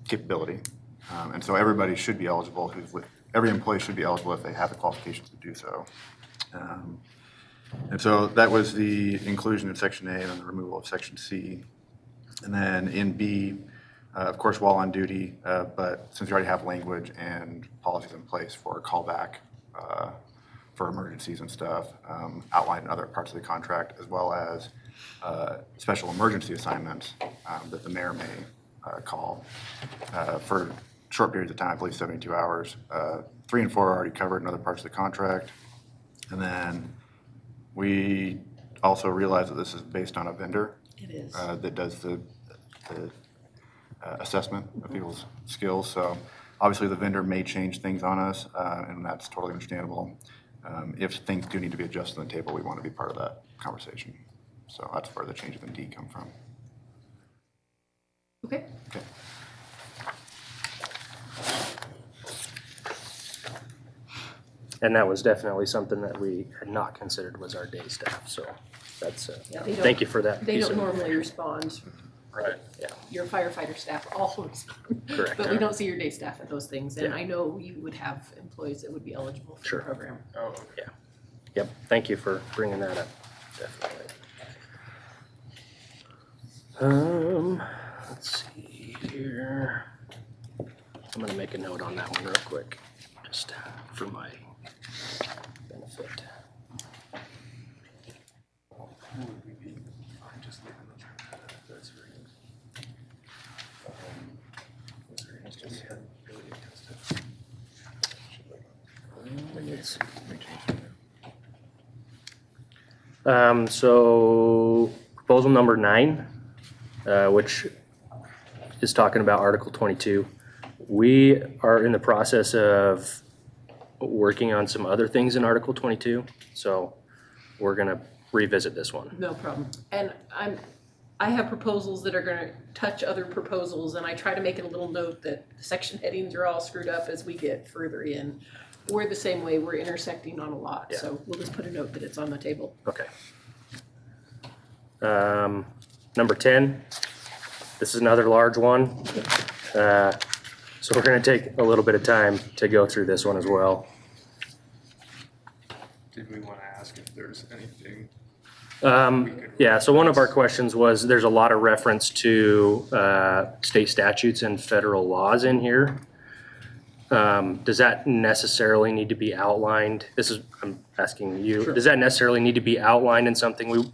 Speaker 10: capability. And so everybody should be eligible, every employee should be eligible if they have the qualifications to do so. And so that was the inclusion in section A and then the removal of section C. And then in B, of course, while on duty, but since we already have language and policies in place for a callback for emergencies and stuff, outlined in other parts of the contract, as well as special emergency assignments that the mayor may call for short periods of time, I believe 72 hours. 3 and 4 are already covered in other parts of the contract. And then we also realize that this is based on a vendor
Speaker 1: It is.
Speaker 10: that does the assessment of people's skills. So obviously the vendor may change things on us, and that's totally understandable. If things do need to be adjusted on the table, we want to be part of that conversation. So that's where the changes in D come from.
Speaker 1: Okay.
Speaker 10: Okay.
Speaker 2: And that was definitely something that we had not considered was our day staff, so that's,
Speaker 1: Yeah, they don't-
Speaker 2: thank you for that.
Speaker 1: They
Speaker 2: piece
Speaker 1: don't
Speaker 2: of
Speaker 1: normally
Speaker 2: information.
Speaker 1: respond.
Speaker 6: Right.
Speaker 2: Yeah,
Speaker 1: Your firefighter staff all respond.
Speaker 2: correct.
Speaker 1: But we don't see your day staff at those things, and
Speaker 2: Yeah.
Speaker 1: I know you would have employees that would be eligible for
Speaker 2: Sure.
Speaker 1: the program.
Speaker 6: Oh, okay.
Speaker 2: Yep, thank you for bringing that up, definitely. Let's see here. I'm gonna make a note on that one real quick, just for my benefit. Let's see. So proposal number 9, which is talking about Article 22. We are in the process of working on some other things in Article 22, so we're gonna revisit this one.
Speaker 1: No problem. And I have proposals that are gonna touch other proposals, and I try to make it a little note that the section headings are all screwed up as we get further in. We're the same way, we're intersecting on a lot,
Speaker 2: Yeah.
Speaker 1: so we'll just put a note that it's on the table.
Speaker 2: Okay. Number 10, this is another large one. So we're gonna take a little bit of time to go through this one as well.
Speaker 6: Did we want to ask if there's anything?
Speaker 2: Yeah, so one of our questions was, there's a lot of reference to state statutes and federal laws in here. Does that necessarily need to be outlined? I'm asking you, does that necessarily need to be outlined in something?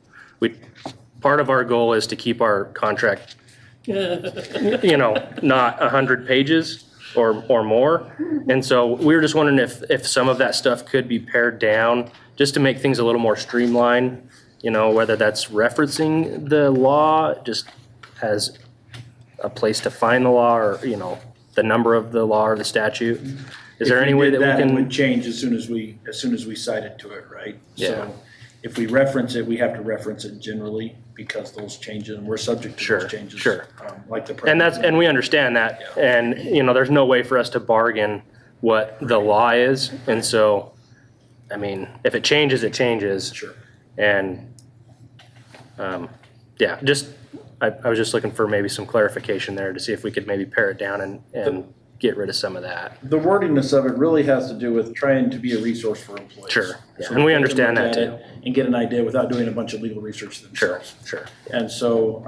Speaker 2: Part of our goal is to keep our contract, not 100 pages or more. And so we were just wondering if some of that stuff could be pared down, just to make things a little more streamlined, whether that's referencing the law just as a place to find the law, or, the number of the law or the statute. Is there any way that we
Speaker 3: It would
Speaker 2: can?
Speaker 3: change as soon as we cite it to it, right?
Speaker 2: Yeah.
Speaker 3: So if we reference it, we have to reference it generally, because those changes, and we're subject to
Speaker 2: Sure,
Speaker 3: those changes.
Speaker 2: sure.
Speaker 3: Like the.
Speaker 2: And we understand that, and, there's no way for us to bargain what the law is, and so, if it changes, it changes.
Speaker 3: Sure.
Speaker 2: And, yeah, I was just looking for maybe some clarification there to see if we could maybe pare it down and get rid of some of that.
Speaker 3: The wordiness of it really has to do with trying to be a resource for employees.
Speaker 2: Sure, yeah,
Speaker 3: So
Speaker 2: and we
Speaker 3: they can
Speaker 2: understand
Speaker 3: look
Speaker 2: that
Speaker 3: at it and get an idea without doing a bunch of legal research
Speaker 2: Sure,
Speaker 3: themselves.
Speaker 2: sure.
Speaker 3: And so,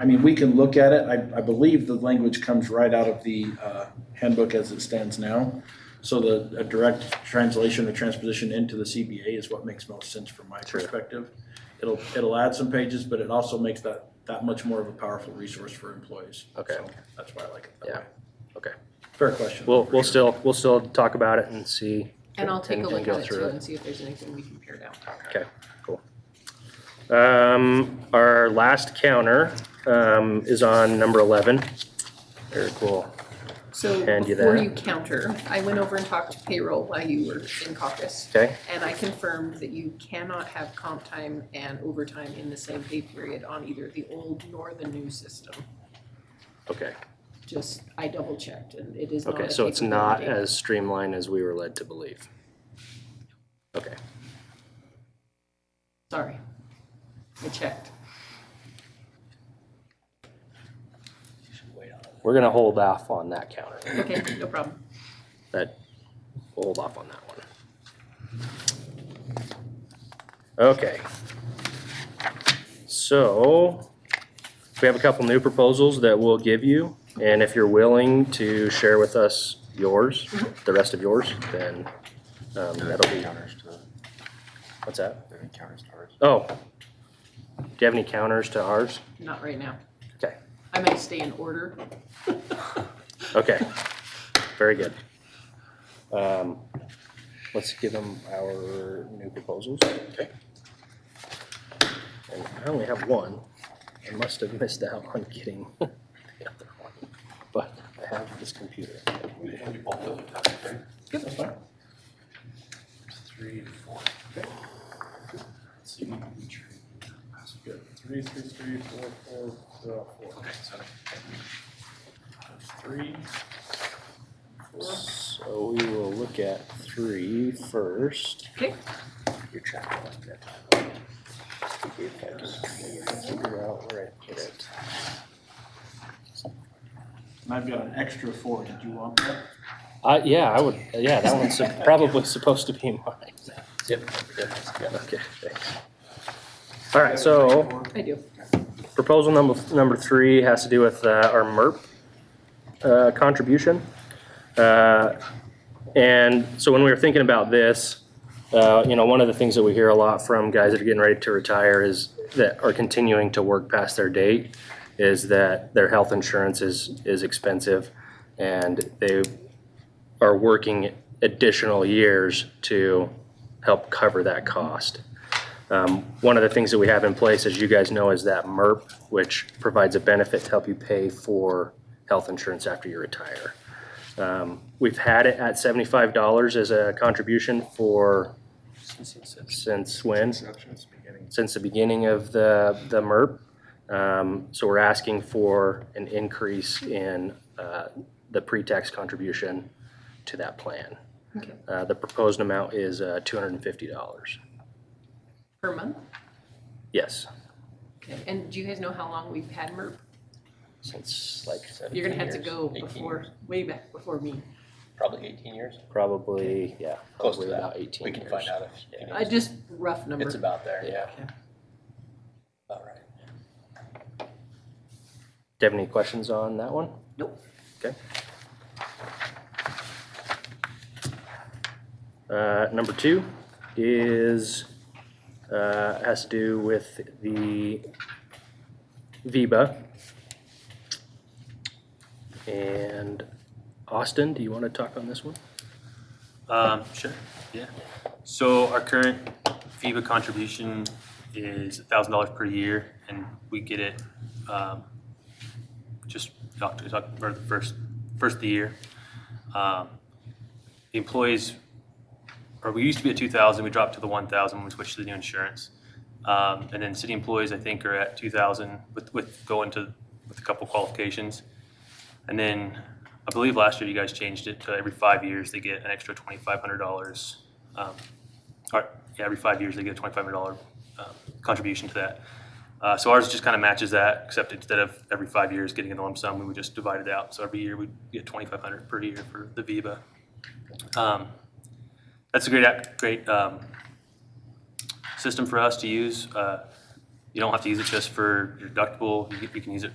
Speaker 3: we can look at it. I believe the language comes right out of the handbook as it stands now. So a direct translation or transposition into the CBA is what makes most sense from my perspective. It'll add some pages, but it also makes that much more of a powerful resource for employees.
Speaker 2: Okay.
Speaker 3: So that's why I like it that
Speaker 2: Yeah.
Speaker 3: way.
Speaker 2: Okay.
Speaker 3: Fair question.
Speaker 2: We'll still talk about it and see.
Speaker 1: And I'll take a look
Speaker 2: go
Speaker 1: at it
Speaker 2: through
Speaker 1: too and see if there's anything we can pare down.
Speaker 2: Okay, cool. Our last counter, is on number 11. Very cool.
Speaker 1: So
Speaker 2: Hand you
Speaker 1: before
Speaker 2: that.
Speaker 1: you counter, I went over and talked to payroll while you were in caucus.
Speaker 2: Okay,
Speaker 1: And I confirmed that you cannot have comp time and overtime in the same pay period on either the old nor the new system.
Speaker 2: okay.
Speaker 1: I double checked, and it is not a
Speaker 2: Okay, so it's not
Speaker 1: capability.
Speaker 2: as streamlined as we were led to believe. Okay,
Speaker 1: Sorry. I checked.
Speaker 2: we're gonna hold off on that counter.
Speaker 1: Okay, no problem.
Speaker 2: We'll hold off on that one. Okay. So, we have a couple new proposals that we'll give you, and if you're willing to share with us yours, the rest of yours, then, that'll be,
Speaker 10: Counters to,
Speaker 2: what's that?
Speaker 10: any counters to ours.
Speaker 2: Oh, do you have any counters to ours?
Speaker 1: Not right now.
Speaker 2: Okay,
Speaker 1: I may stay in order.
Speaker 2: okay, very good. Let's give them our new proposals.
Speaker 10: Okay.
Speaker 2: And I only have one. I must have missed out on getting the other one, but I have this computer.
Speaker 6: We both of the time, right?
Speaker 3: Yep, that's fine.
Speaker 6: 3 to 4.
Speaker 3: Okay.
Speaker 6: Let's see.
Speaker 3: Good.
Speaker 2: good. 3, 3, 3, 4, 4, 4, 4.
Speaker 6: Okay, so
Speaker 2: 3, 4. So we will look at 3 first.
Speaker 1: Okay.
Speaker 9: Your chapter like that.
Speaker 2: Figure out where I put it.
Speaker 3: And I've got an extra 4. Did you want that?
Speaker 2: Yeah, I would. Yeah, that one's probably supposed to be mine.
Speaker 9: Yep.
Speaker 2: Okay, thanks. All right, so
Speaker 1: I do.
Speaker 2: proposal number 3 has to do with our MERP contribution. And so when we were thinking about this, one of the things that we hear a lot from guys that are getting ready to retire is that are continuing to work past their date is that their health insurance is expensive and they are working additional years to help cover that cost. One of the things that we have in place, as you guys know, is that MERP, which provides a benefit to help you pay for health insurance after you retire. We've had it at $75 as a contribution for since when? Since the beginning of the MERP. So we're asking for an increase in the pre-tax contribution to that plan.
Speaker 1: Okay.
Speaker 2: The proposed amount is $250.
Speaker 1: Per month?
Speaker 2: Yes,
Speaker 1: Okay. And do you guys know how long we've had MERP?
Speaker 2: since like
Speaker 1: You're gonna have to
Speaker 8: years,
Speaker 1: go
Speaker 8: 18
Speaker 1: before,
Speaker 8: years.
Speaker 1: way back before me.
Speaker 8: Probably 18 years.
Speaker 2: probably, yeah,
Speaker 8: Close to
Speaker 2: probably
Speaker 8: that.
Speaker 2: about 18
Speaker 8: We can
Speaker 2: years.
Speaker 8: find out if
Speaker 2: Yeah.
Speaker 1: I just rough number.
Speaker 8: it's about there, yeah.
Speaker 1: Okay.
Speaker 8: About right.
Speaker 2: Do you have any questions on that one?
Speaker 1: Nope.
Speaker 2: Okay. Number 2 is, has to do with the VIBA. And Austin, do you want to talk on this one?
Speaker 5: Sure, yeah. So our current FIBA contribution is $1,000 per year, and we get it just October, the first of the year. The employees, or we used to be at 2,000, we dropped to the 1,000 when we switched to the new insurance. And then city employees, I think, are at 2,000 with a couple qualifications. And then I believe last year you guys changed it to every 5 years they get an extra $2,500. Every 5 years they get a $2,500 contribution to that. So ours just kind of matches that, except instead of every 5 years getting a lump sum, we would just divide it out. So every year we get $2,500 per year for the VIBA. That's a great system for us to use. You don't have to use it just for your deductible. You can use it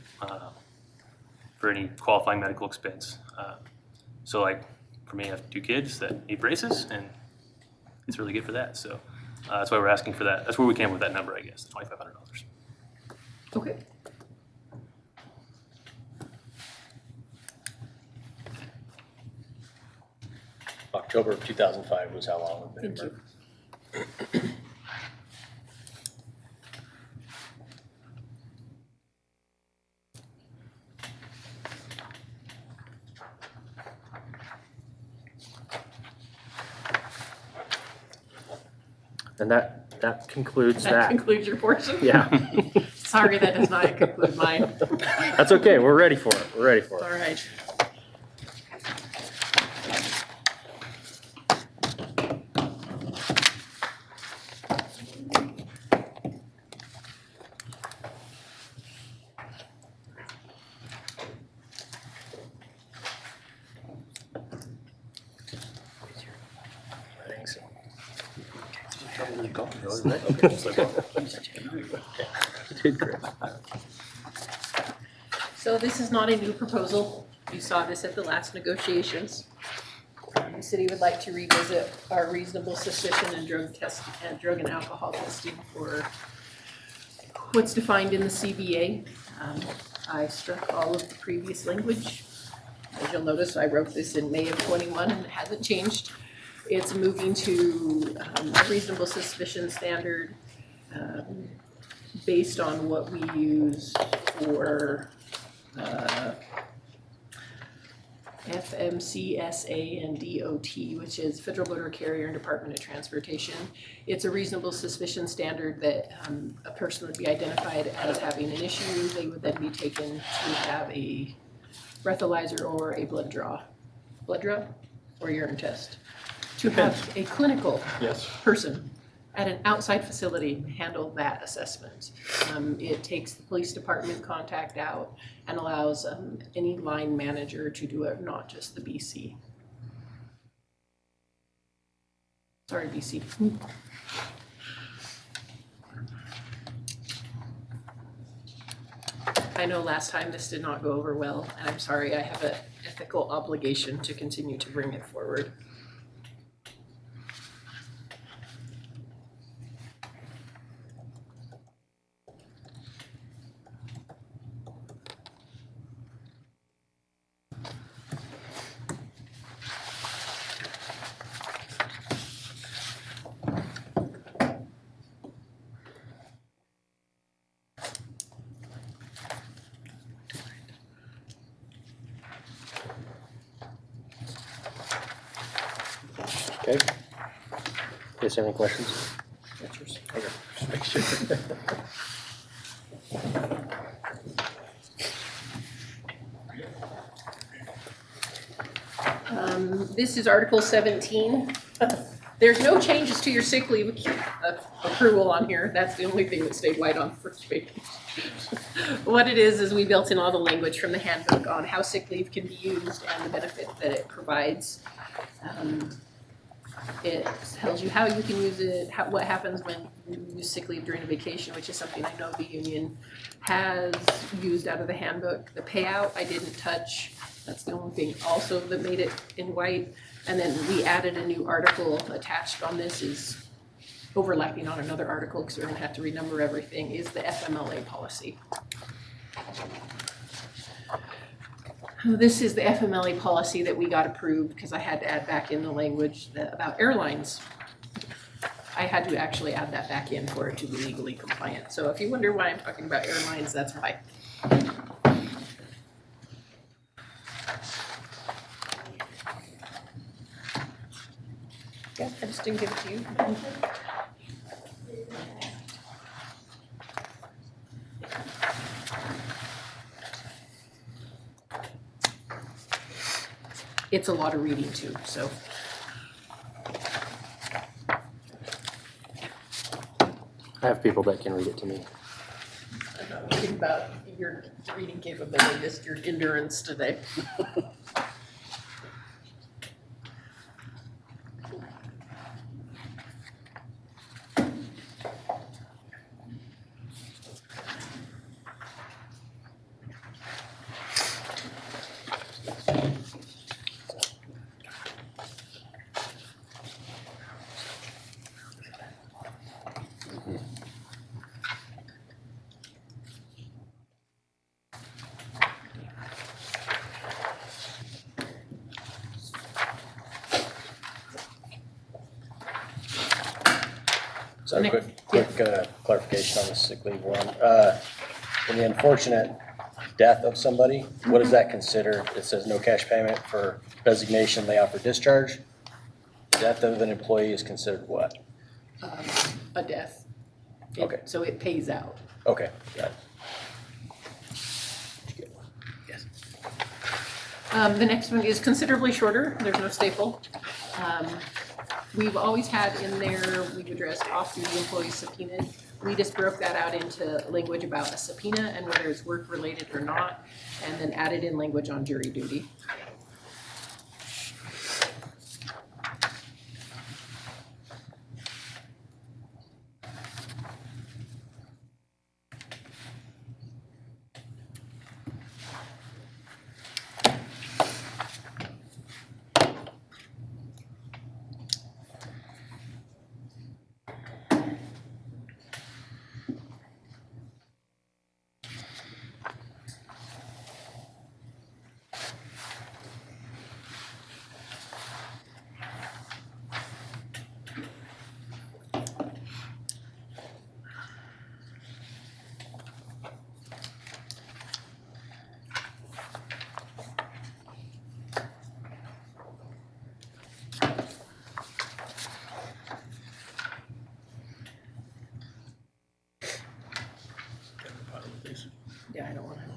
Speaker 5: for any qualifying medical expense. So like for me, I have 2 kids that need braces, and it's really good for that. So that's why we're asking for that. That's where we came up with that number, I guess, the $2,500.
Speaker 1: Okay.
Speaker 8: October of 2005 was how long we've been.
Speaker 1: Thank you.
Speaker 2: And that concludes
Speaker 1: That
Speaker 2: that.
Speaker 1: concludes your portion?
Speaker 2: Yeah,
Speaker 1: Sorry, that does not conclude mine.
Speaker 2: that's okay. We're ready for it. We're ready for
Speaker 1: All
Speaker 2: it.
Speaker 1: right.
Speaker 2: Thanks. Did great.
Speaker 1: So this is not a new proposal. You saw this at the last negotiations. The city would like to revisit our reasonable suspicion and drug and alcohol testing for what's defined in the CBA. I struck all of the previous language. As you'll notice, I wrote this in May of '21 and it hasn't changed. It's moving to a reasonable suspicion standard based on what we use for FMCSA and DOT, which is Federal Motor Carrier and Department of Transportation. It's a reasonable suspicion standard that a person would be identified as having an issue. They would then be taken to have a breathalyzer or a blood draw or urine test. To have a clinical
Speaker 3: Yes.
Speaker 1: person at an outside facility handle that assessment. It takes the police department contact out and allows any line manager to do it, not just the BC. Sorry, BC. I know last time this did not go over well, and I'm sorry, I have an ethical obligation to continue to bring it forward.
Speaker 9: Okay. Guys have any questions? Answers? Okay. Just make sure.
Speaker 1: This is Article 17. There's no changes to your sick leave accrual on here. That's the only thing that stayed white on the first page. What it is we built in all the language from the handbook on how sick leave can be used and the benefit that it provides. It tells you how you can use it, what happens when you use sick leave during a vacation, which is something I know the union has used out of the handbook. The payout I didn't touch. That's the only thing also that made it in white. And then we added a new article attached on this, is overlapping on another article because we're gonna have to renumber everything, is the FMLA policy. This is the FMLA policy that we got approved because I had to add back in the language about airlines. I had to actually add that back in for it to be legally compliant. So if you wonder why I'm talking about airlines, that's why. Yeah, I just didn't give it to you. It's a lot of reading too, so.
Speaker 9: I have people that can read it to me.
Speaker 1: I'm not worried about your reading capability, just your endurance today.
Speaker 8: So
Speaker 1: Nick?
Speaker 8: quick clarification on the sick leave one. In the unfortunate death of somebody, what is that considered? It says no cash payment for resignation, layoff, or discharge. Death of an employee is considered what?
Speaker 1: A death.
Speaker 8: Okay.
Speaker 1: So it pays out.
Speaker 8: Okay, got it.
Speaker 1: The next one is considerably shorter. There's no staple. We've always had in there, we've addressed off-duty employees subpoenaed. We just broke that out into language about a subpoena and whether it's work-related or not, and then added in language on jury duty.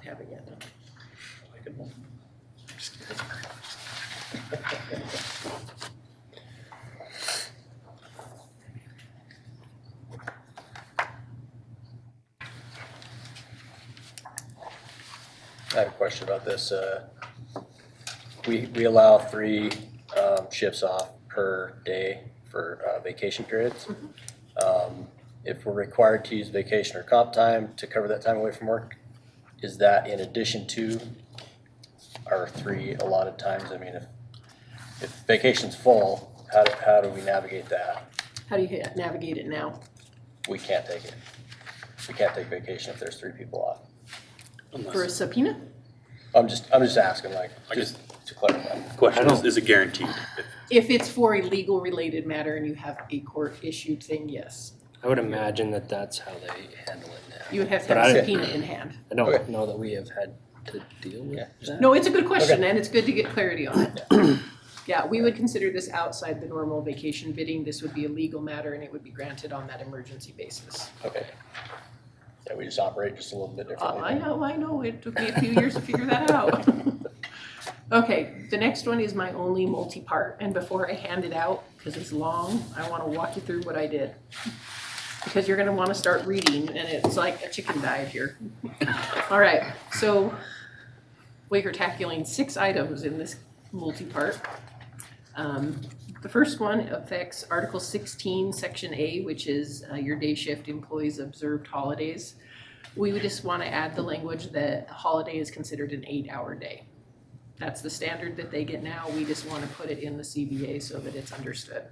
Speaker 1: have it yet.
Speaker 8: I have a question about this. We allow 3 shifts off per day for vacation periods. If we're required to use vacation or comp time to cover that time away from work, is that in addition to our 3 allotted times? I mean, if vacation's full, how do we navigate that?
Speaker 1: How do you navigate it now?
Speaker 8: We can't take it. We can't take vacation if there's 3 people off.
Speaker 1: For a subpoena?
Speaker 8: I'm just asking, like, just to clarify.
Speaker 7: Question is it guaranteed?
Speaker 1: If it's for a legal related matter and you have a court issued thing, yes.
Speaker 9: I would imagine that that's how they handle it now.
Speaker 1: You would have to
Speaker 9: But
Speaker 1: have a
Speaker 9: I-
Speaker 1: subpoena in hand.
Speaker 9: I don't
Speaker 8: Okay.
Speaker 9: know that we have had to deal with
Speaker 8: Yeah.
Speaker 9: that.
Speaker 1: No, it's a good question and it's good to get clarity on it. Yeah, we would consider this outside the normal vacation bidding. This would be a legal matter and it would be granted on that emergency basis.
Speaker 8: Okay. Yeah, we just operate just a little bit differently.
Speaker 1: I know. It took me a few years to figure that out. Okay, the next one is my only multi-part, and before I hand it out, because it's long, I want to walk you through what I did. Because you're gonna want to start reading, and it's like a chicken dive here. All right, so we are tackling 6 items in this multi-part. The first one affects Article 16, Section A, which is your day shift employees' observed holidays. We would just want to add the language that a holiday is considered an 8-hour day. That's the standard that they get now. We just want to put it in the CBA so that it's understood.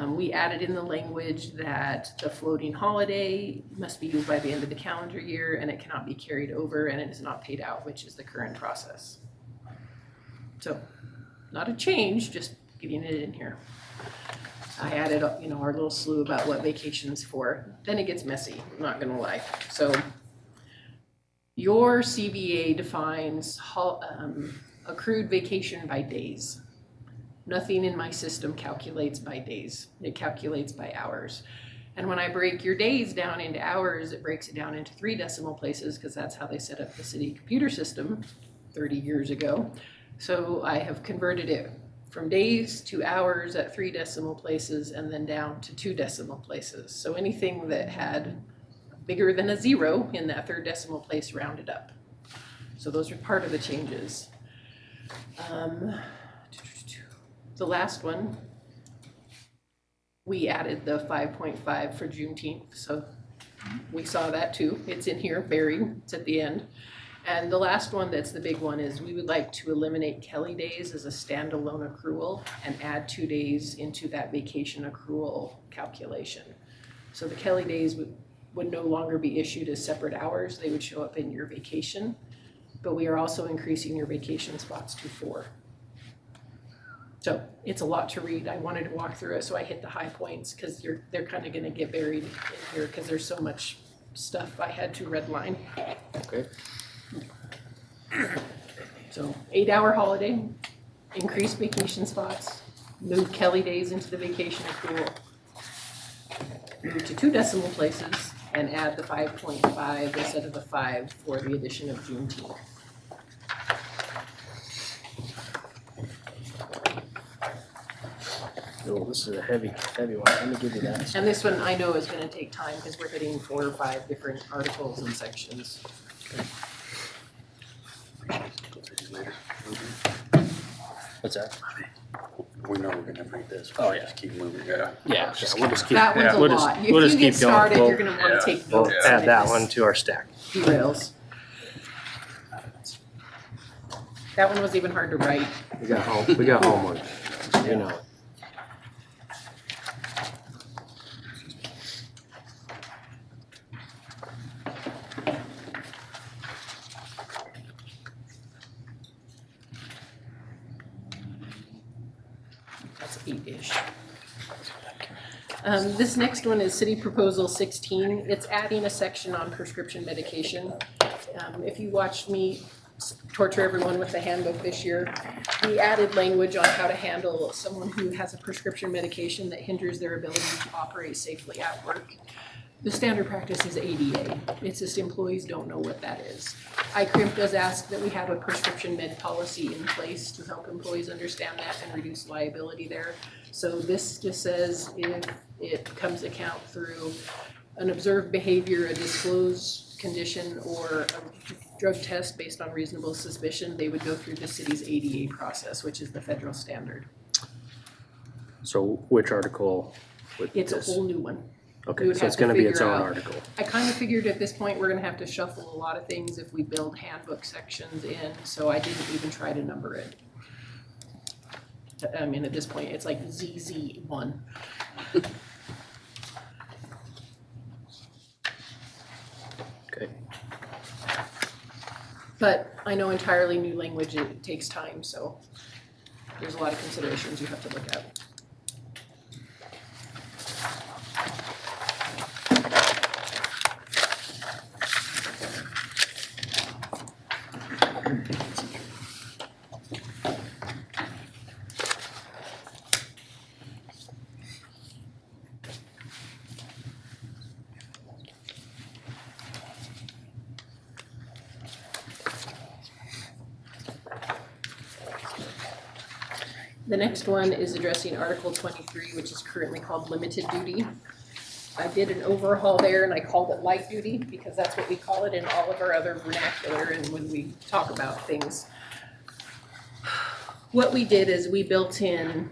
Speaker 1: We added in the language that the floating holiday must be used by the end of the calendar year and it cannot be carried over and it is not paid out, which is the current process. So, not a change, just getting it in here. I added, our little slew about what vacation's for. Then it gets messy, I'm not gonna lie. So, your CBA defines accrued vacation by days. Nothing in my system calculates by days. It calculates by hours. And when I break your days down into hours, it breaks it down into 3 decimal places because that's how they set up the city computer system 30 years ago. So I have converted it from days to hours at 3 decimal places and then down to 2 decimal places. So anything that had bigger than a 0 in that 3rd decimal place rounded up. So those are part of the changes. The last one, we added the 5.5 for Juneteenth, so we saw that too. It's in here, buried, it's at the end. And the last one that's the big one is we would like to eliminate Kelly days as a standalone accrual and add 2 days into that vacation accrual calculation. So the Kelly days would no longer be issued as separate hours, they would show up in your vacation. But we are also increasing your vacation spots to 4. So it's a lot to read. I wanted to walk through it, so I hit the high points because they're kind of gonna get buried in here because there's so much stuff I had to redline.
Speaker 9: Okay.
Speaker 1: So 8-hour holiday, increase vacation spots, move Kelly days into the vacation accrual, move to 2 decimal places, and add the 5.5 instead of the 5 for the addition of Juneteenth.
Speaker 9: Oh, this is a heavy one. Let me give you that.
Speaker 1: And this one I know is gonna take time because we're hitting 4 or 5 different articles and sections.
Speaker 7: Go through these later.
Speaker 9: What's that?
Speaker 7: We know we're gonna read this.
Speaker 9: Oh, yeah.
Speaker 7: Just keep moving, yeah.
Speaker 9: Yeah, we'll just keep,
Speaker 1: That one's a
Speaker 9: we'll just,
Speaker 1: lot.
Speaker 9: we'll
Speaker 1: If
Speaker 9: just
Speaker 1: you get
Speaker 9: keep going.
Speaker 1: started,
Speaker 9: We'll-
Speaker 1: you're gonna wanna take
Speaker 9: We'll
Speaker 1: notes.
Speaker 9: add
Speaker 1: and
Speaker 9: that
Speaker 1: it
Speaker 9: one
Speaker 1: just
Speaker 9: to our stack.
Speaker 1: derails. That one was even hard to write.
Speaker 9: We got homework. You know it.
Speaker 1: That's 8-ish. This next one is City Proposal 16. It's adding a section on prescription medication. If you watched me torture everyone with the handbook this year, we added language on how to handle someone who has a prescription medication that hinders their ability to operate safely at work. The standard practice is ADA. It's just employees don't know what that is. ICRIMP does ask that we have a prescription med policy in place to help employees understand that and reduce liability there. So this just says if it comes account through an observed behavior, a disclosed condition, or a drug test based on reasonable suspicion, they would go through the city's ADA process, which is the federal standard.
Speaker 9: So which article would
Speaker 1: It's a
Speaker 9: this?
Speaker 1: whole new one. We
Speaker 9: Okay,
Speaker 1: would
Speaker 9: so
Speaker 1: have
Speaker 9: it's
Speaker 1: to
Speaker 9: gonna be its
Speaker 1: figure
Speaker 9: own
Speaker 1: out-
Speaker 9: article.
Speaker 1: I kind of figured at this point, we're gonna have to shuffle a lot of things if we build handbook sections in, so I didn't even try to number it. I mean, at this point, it's like ZZ1.
Speaker 9: Okay,
Speaker 1: But I know entirely new language, it takes time, so there's a lot of considerations you have to look at. The next one is addressing Article 23, which is currently called limited duty. I did an overhaul there and I called it light duty because that's what we call it in all of our other vernacular and when we talk about things. What we did is we built in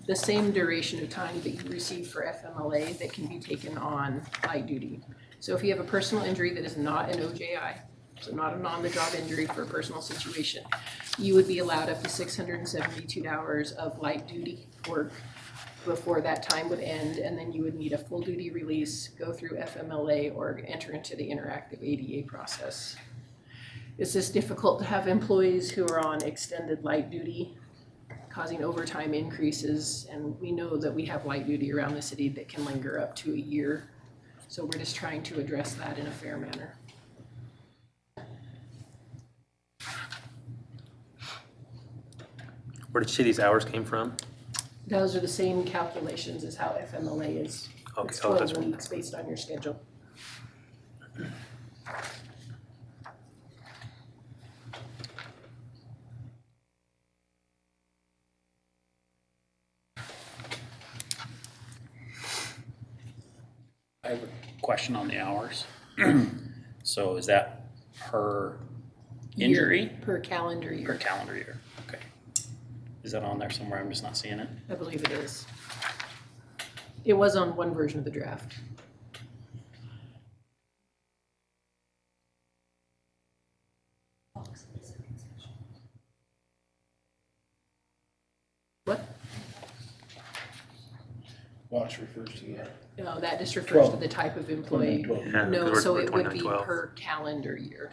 Speaker 1: the same duration of time that you receive for FMLA that can be taken on light duty. So if you have a personal injury that is not an OJI, so not an on-the-job injury for a personal situation, you would be allowed up to 672 hours of light duty work before that time would end, and then you would need a full duty release, go through FMLA, or enter into the interactive ADA process. It's just difficult to have employees who are on extended light duty causing overtime increases, and we know that we have light duty around the city that can linger up to a year. So we're just trying to address that in a fair manner.
Speaker 5: Where did you say these hours came from?
Speaker 1: Those are the same calculations as how FMLA is.
Speaker 5: Okay,
Speaker 1: It's
Speaker 5: oh, that's
Speaker 1: 12
Speaker 5: right.
Speaker 1: weeks based on your schedule.
Speaker 11: I have a question on the hours. So is that per injury,
Speaker 1: Per calendar
Speaker 11: per
Speaker 1: year,
Speaker 11: calendar year? Okay. Is that on there somewhere? I'm just not seeing it.
Speaker 1: I believe it is. It was on one version of the draft. What?
Speaker 3: Watch refers to that.
Speaker 1: No, that just refers to
Speaker 3: 12.
Speaker 1: the type of employee.
Speaker 3: 12.
Speaker 5: Yeah,
Speaker 1: No,
Speaker 5: we're-
Speaker 1: so
Speaker 5: we're
Speaker 1: it would be
Speaker 5: 29-12.
Speaker 1: per calendar year.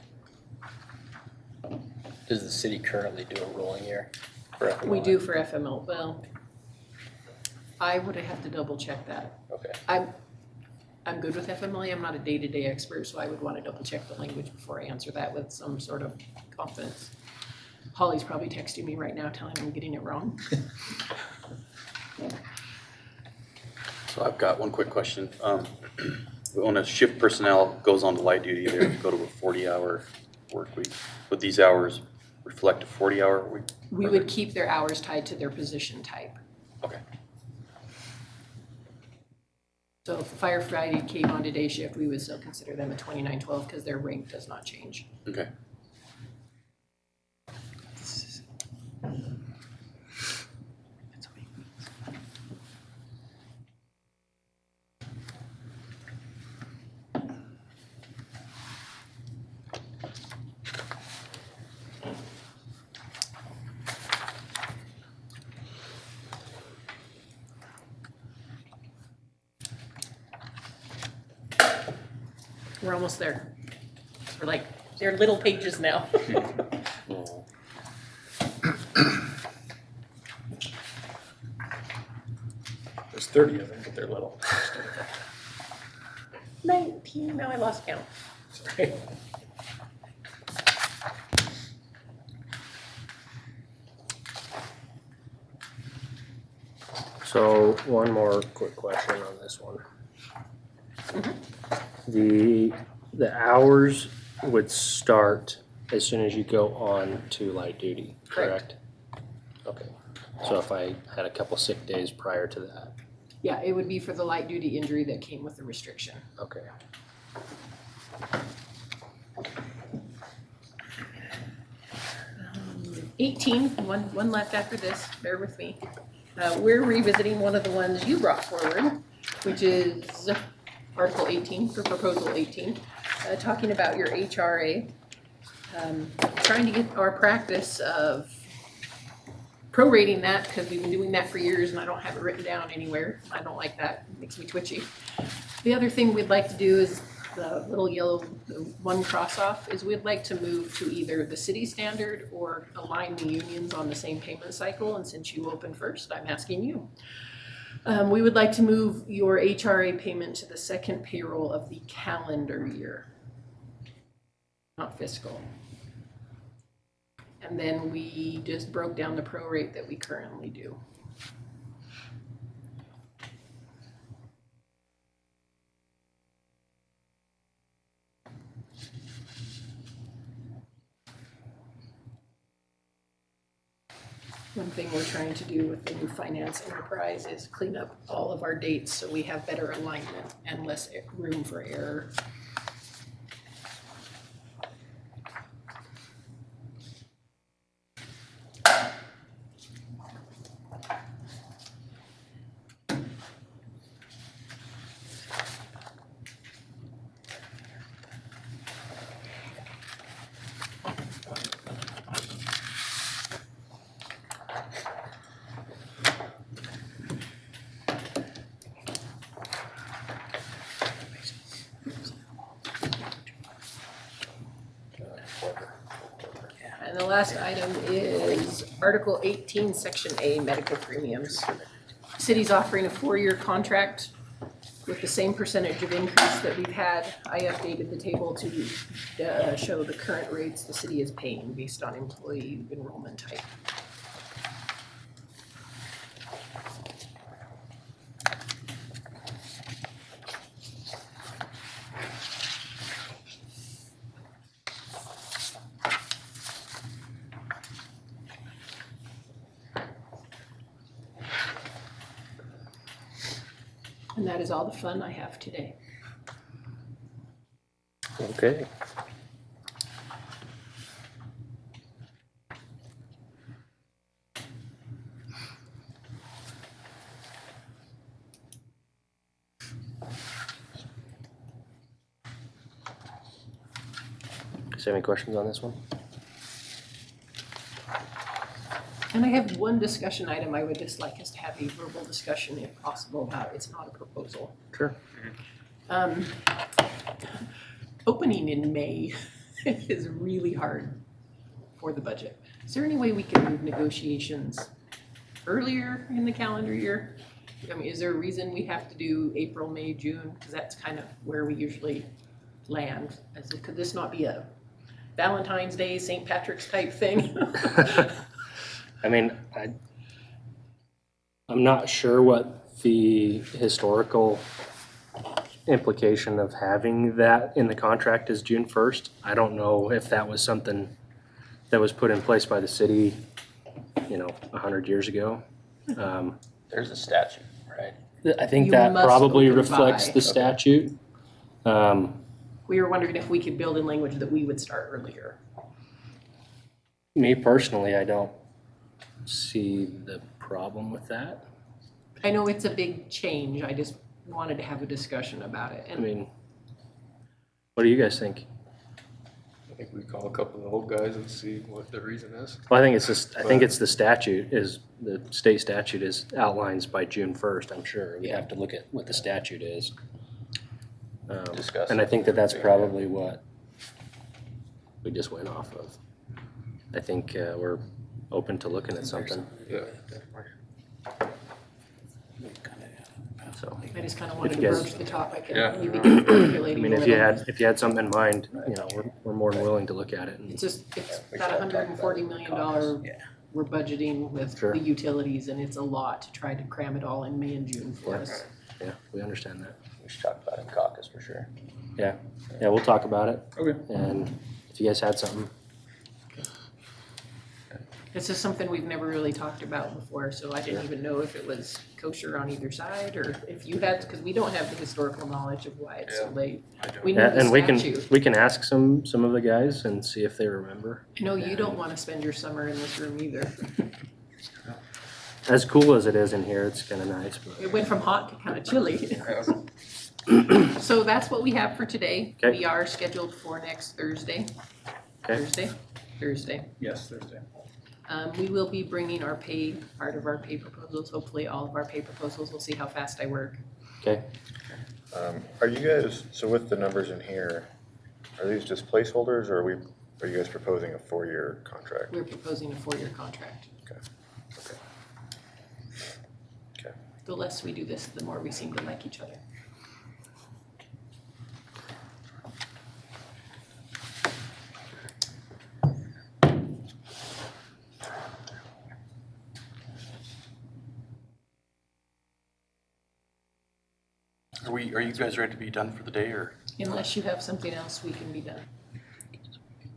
Speaker 8: Does the city currently do a rolling year? for
Speaker 1: We
Speaker 8: FMLA?
Speaker 1: do for FML, well, I would have to double check that.
Speaker 8: Okay.
Speaker 1: I'm good with FMLA, I'm not a day-to-day expert, so I would want to double check the language before I answer that with some sort of confidence. Holly's probably texting me right now telling me I'm getting it wrong.
Speaker 7: So I've got one quick question. When a shift personnel goes on to light duty, they go to a 40-hour work week. Would these hours reflect a 40-hour week?
Speaker 1: We would keep their hours tied to their position type.
Speaker 7: Okay.
Speaker 1: So if a firefighter came on to day shift, we would still consider them a 2912 because their rank does not change.
Speaker 7: Okay.
Speaker 1: We're almost there. We're like, they're little pages now.
Speaker 3: There's 30 of them, but they're little.
Speaker 1: 19, now I lost count.
Speaker 3: Sorry.
Speaker 9: so one more quick question on this one. The hours would start as soon as you go on to light duty, correct? Okay, so if I had a couple sick days prior to that,
Speaker 1: Yeah, it would be for the light duty injury that came with the restriction.
Speaker 9: okay.
Speaker 1: 18, one left after this, bear with me. We're revisiting one of the ones you brought forward, which is Article 18 for Proposal 18, talking about your HRA. Trying to get our practice of prorating that, because we've been doing that for years and I don't have it written down anywhere. I don't like that, it makes me twitchy. The other thing we'd like to do is the little yellow one cross off is we'd like to move to either the city standard or align the unions on the same payment cycle. And since you opened first, I'm asking you. We would like to move your HRA payment to the second payroll of the calendar year, not fiscal. And then we just broke down the prorate that we currently do. One thing we're trying to do with the new finance enterprise is clean up all of our dates so we have better alignment and less room for error. And the last item is Article 18, Section A, medical premiums. City's offering a 4-year contract with the same percentage of increase that we've had. I updated the table to show the current rates the city is paying based on employee enrollment type. And that is all the fun I have today.
Speaker 9: Okay. Is there any questions on this one?
Speaker 1: And I have one discussion item I would just like us to have a verbal discussion if possible about. It's not a proposal.
Speaker 9: Sure.
Speaker 1: Opening in May is really hard for the budget. Is there any way we can move negotiations earlier in the calendar year? I mean, is there a reason we have to do April, May, June? Because that's kind of where we usually land. Could this not be a Valentine's Day, St. Patrick's type thing?
Speaker 9: I mean, I'm not sure what the historical implication of having that in the contract is June 1st. I don't know if that was something that was put in place by the city, 100 years ago.
Speaker 8: There's a statute, right?
Speaker 9: I think
Speaker 1: You
Speaker 9: that
Speaker 1: must
Speaker 9: probably
Speaker 1: open
Speaker 9: reflects
Speaker 1: by.
Speaker 9: the statute.
Speaker 1: We were wondering if we could build in language that we would start earlier.
Speaker 9: Me personally, I don't see the problem with that.
Speaker 1: I know it's a big change. I just wanted to have a discussion about it.
Speaker 9: I
Speaker 1: And
Speaker 9: mean, what do you guys think?
Speaker 6: I think we call a couple of the old guys and see what the reason is.
Speaker 9: Well, I think it's the statute the state statute is outlines by June 1st, I'm sure. We have to look at what the statute is.
Speaker 8: Discuss.
Speaker 9: And I think that's probably what we just went off of. I think we're open to looking at something,
Speaker 6: Yeah.
Speaker 9: so.
Speaker 1: I just kind of wanted
Speaker 9: If
Speaker 1: to
Speaker 9: you guys-
Speaker 1: broach the topic
Speaker 6: Yeah.
Speaker 1: and maybe get
Speaker 9: I
Speaker 1: formulating
Speaker 9: mean,
Speaker 1: a
Speaker 9: if you
Speaker 1: little.
Speaker 9: had something in mind, we're more than willing to look at it.
Speaker 1: It's just, it's
Speaker 8: we
Speaker 1: about
Speaker 8: should talk
Speaker 1: $140
Speaker 8: about
Speaker 1: million
Speaker 8: costs. Yeah.
Speaker 1: we're budgeting with
Speaker 9: Sure.
Speaker 1: the utilities, and it's a lot to try to cram it all in May and June for
Speaker 9: Yeah.
Speaker 1: us.
Speaker 9: Yeah, we understand that.
Speaker 8: we should talk about it in caucus for sure.
Speaker 9: Yeah, we'll talk about it.
Speaker 3: Okay.
Speaker 9: And if you guys had something,
Speaker 1: This is something we've never really talked about before, so I didn't even know if it was kosher on either side, or if you had, because we don't have the historical knowledge of why it's so
Speaker 6: Yeah.
Speaker 1: late.
Speaker 6: I don't.
Speaker 1: We know the
Speaker 9: and we
Speaker 1: statute.
Speaker 9: can ask some of the guys and see if they remember.
Speaker 1: I know you don't want to spend your summer in this room either.
Speaker 9: As cool as it is in here, it's kind of nice, but.
Speaker 1: It went from hot to kind of chilly. So that's what we have for today.
Speaker 9: Okay.
Speaker 1: We are scheduled for next Thursday.
Speaker 9: Okay.
Speaker 1: Thursday.
Speaker 3: Yes, Thursday.
Speaker 1: We will be bringing our part of our pay proposals, hopefully all of our pay proposals. We'll see how fast I work.
Speaker 9: Okay.
Speaker 10: Are you guys, so with the numbers in here, are these just placeholders, or are you guys proposing a 4-year contract?
Speaker 1: We're proposing a 4-year contract.
Speaker 10: Okay. Okay.
Speaker 1: The less we do this, the more we seem to like each other.
Speaker 7: Are you guys ready to be done for the day, or?
Speaker 1: Unless you have something else, we can be done.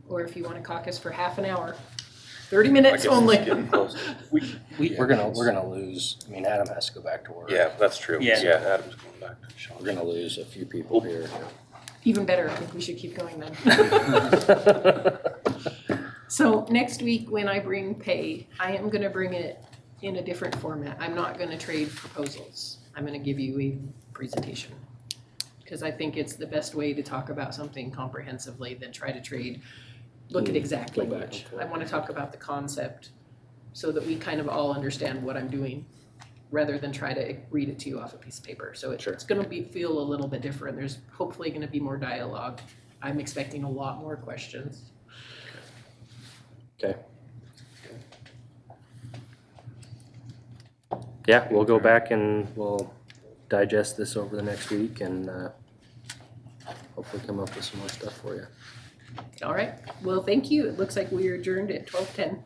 Speaker 1: Or if you want to caucus for half an hour, 30
Speaker 7: I
Speaker 1: minutes
Speaker 7: guess it's
Speaker 1: only.
Speaker 7: getting close.
Speaker 8: We're gonna lose, I mean, Adam has to go back to work.
Speaker 7: Yeah, that's true.
Speaker 11: Yeah.
Speaker 7: Adam's going back to Sean.
Speaker 8: We're gonna lose a few people here.
Speaker 1: Even better, I think we should keep going then. So next week, when I bring pay, I am gonna bring it in a different format. I'm not gonna trade proposals. I'm gonna give you a presentation. Because I think it's the best way to talk about something comprehensively than try to trade, look at exact
Speaker 9: Go back
Speaker 1: language.
Speaker 9: and forth.
Speaker 1: I wanna talk about the concept so that we kind of all understand what I'm doing, rather than try to read it to you off a piece of paper. So it's gonna feel a little bit different. There's hopefully gonna be more dialogue. I'm expecting a lot more questions.
Speaker 9: Okay. Yeah, we'll go back and we'll digest this over the next week and hopefully come up with some more stuff for you.
Speaker 1: All right, well, thank you. It looks like we are adjourned at 12:10.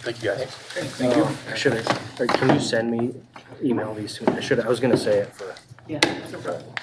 Speaker 7: Thank you, guys.
Speaker 3: Thank you.
Speaker 9: I should have, or can you send me, email these to me? I was gonna say it for.
Speaker 1: Yeah, that's no problem.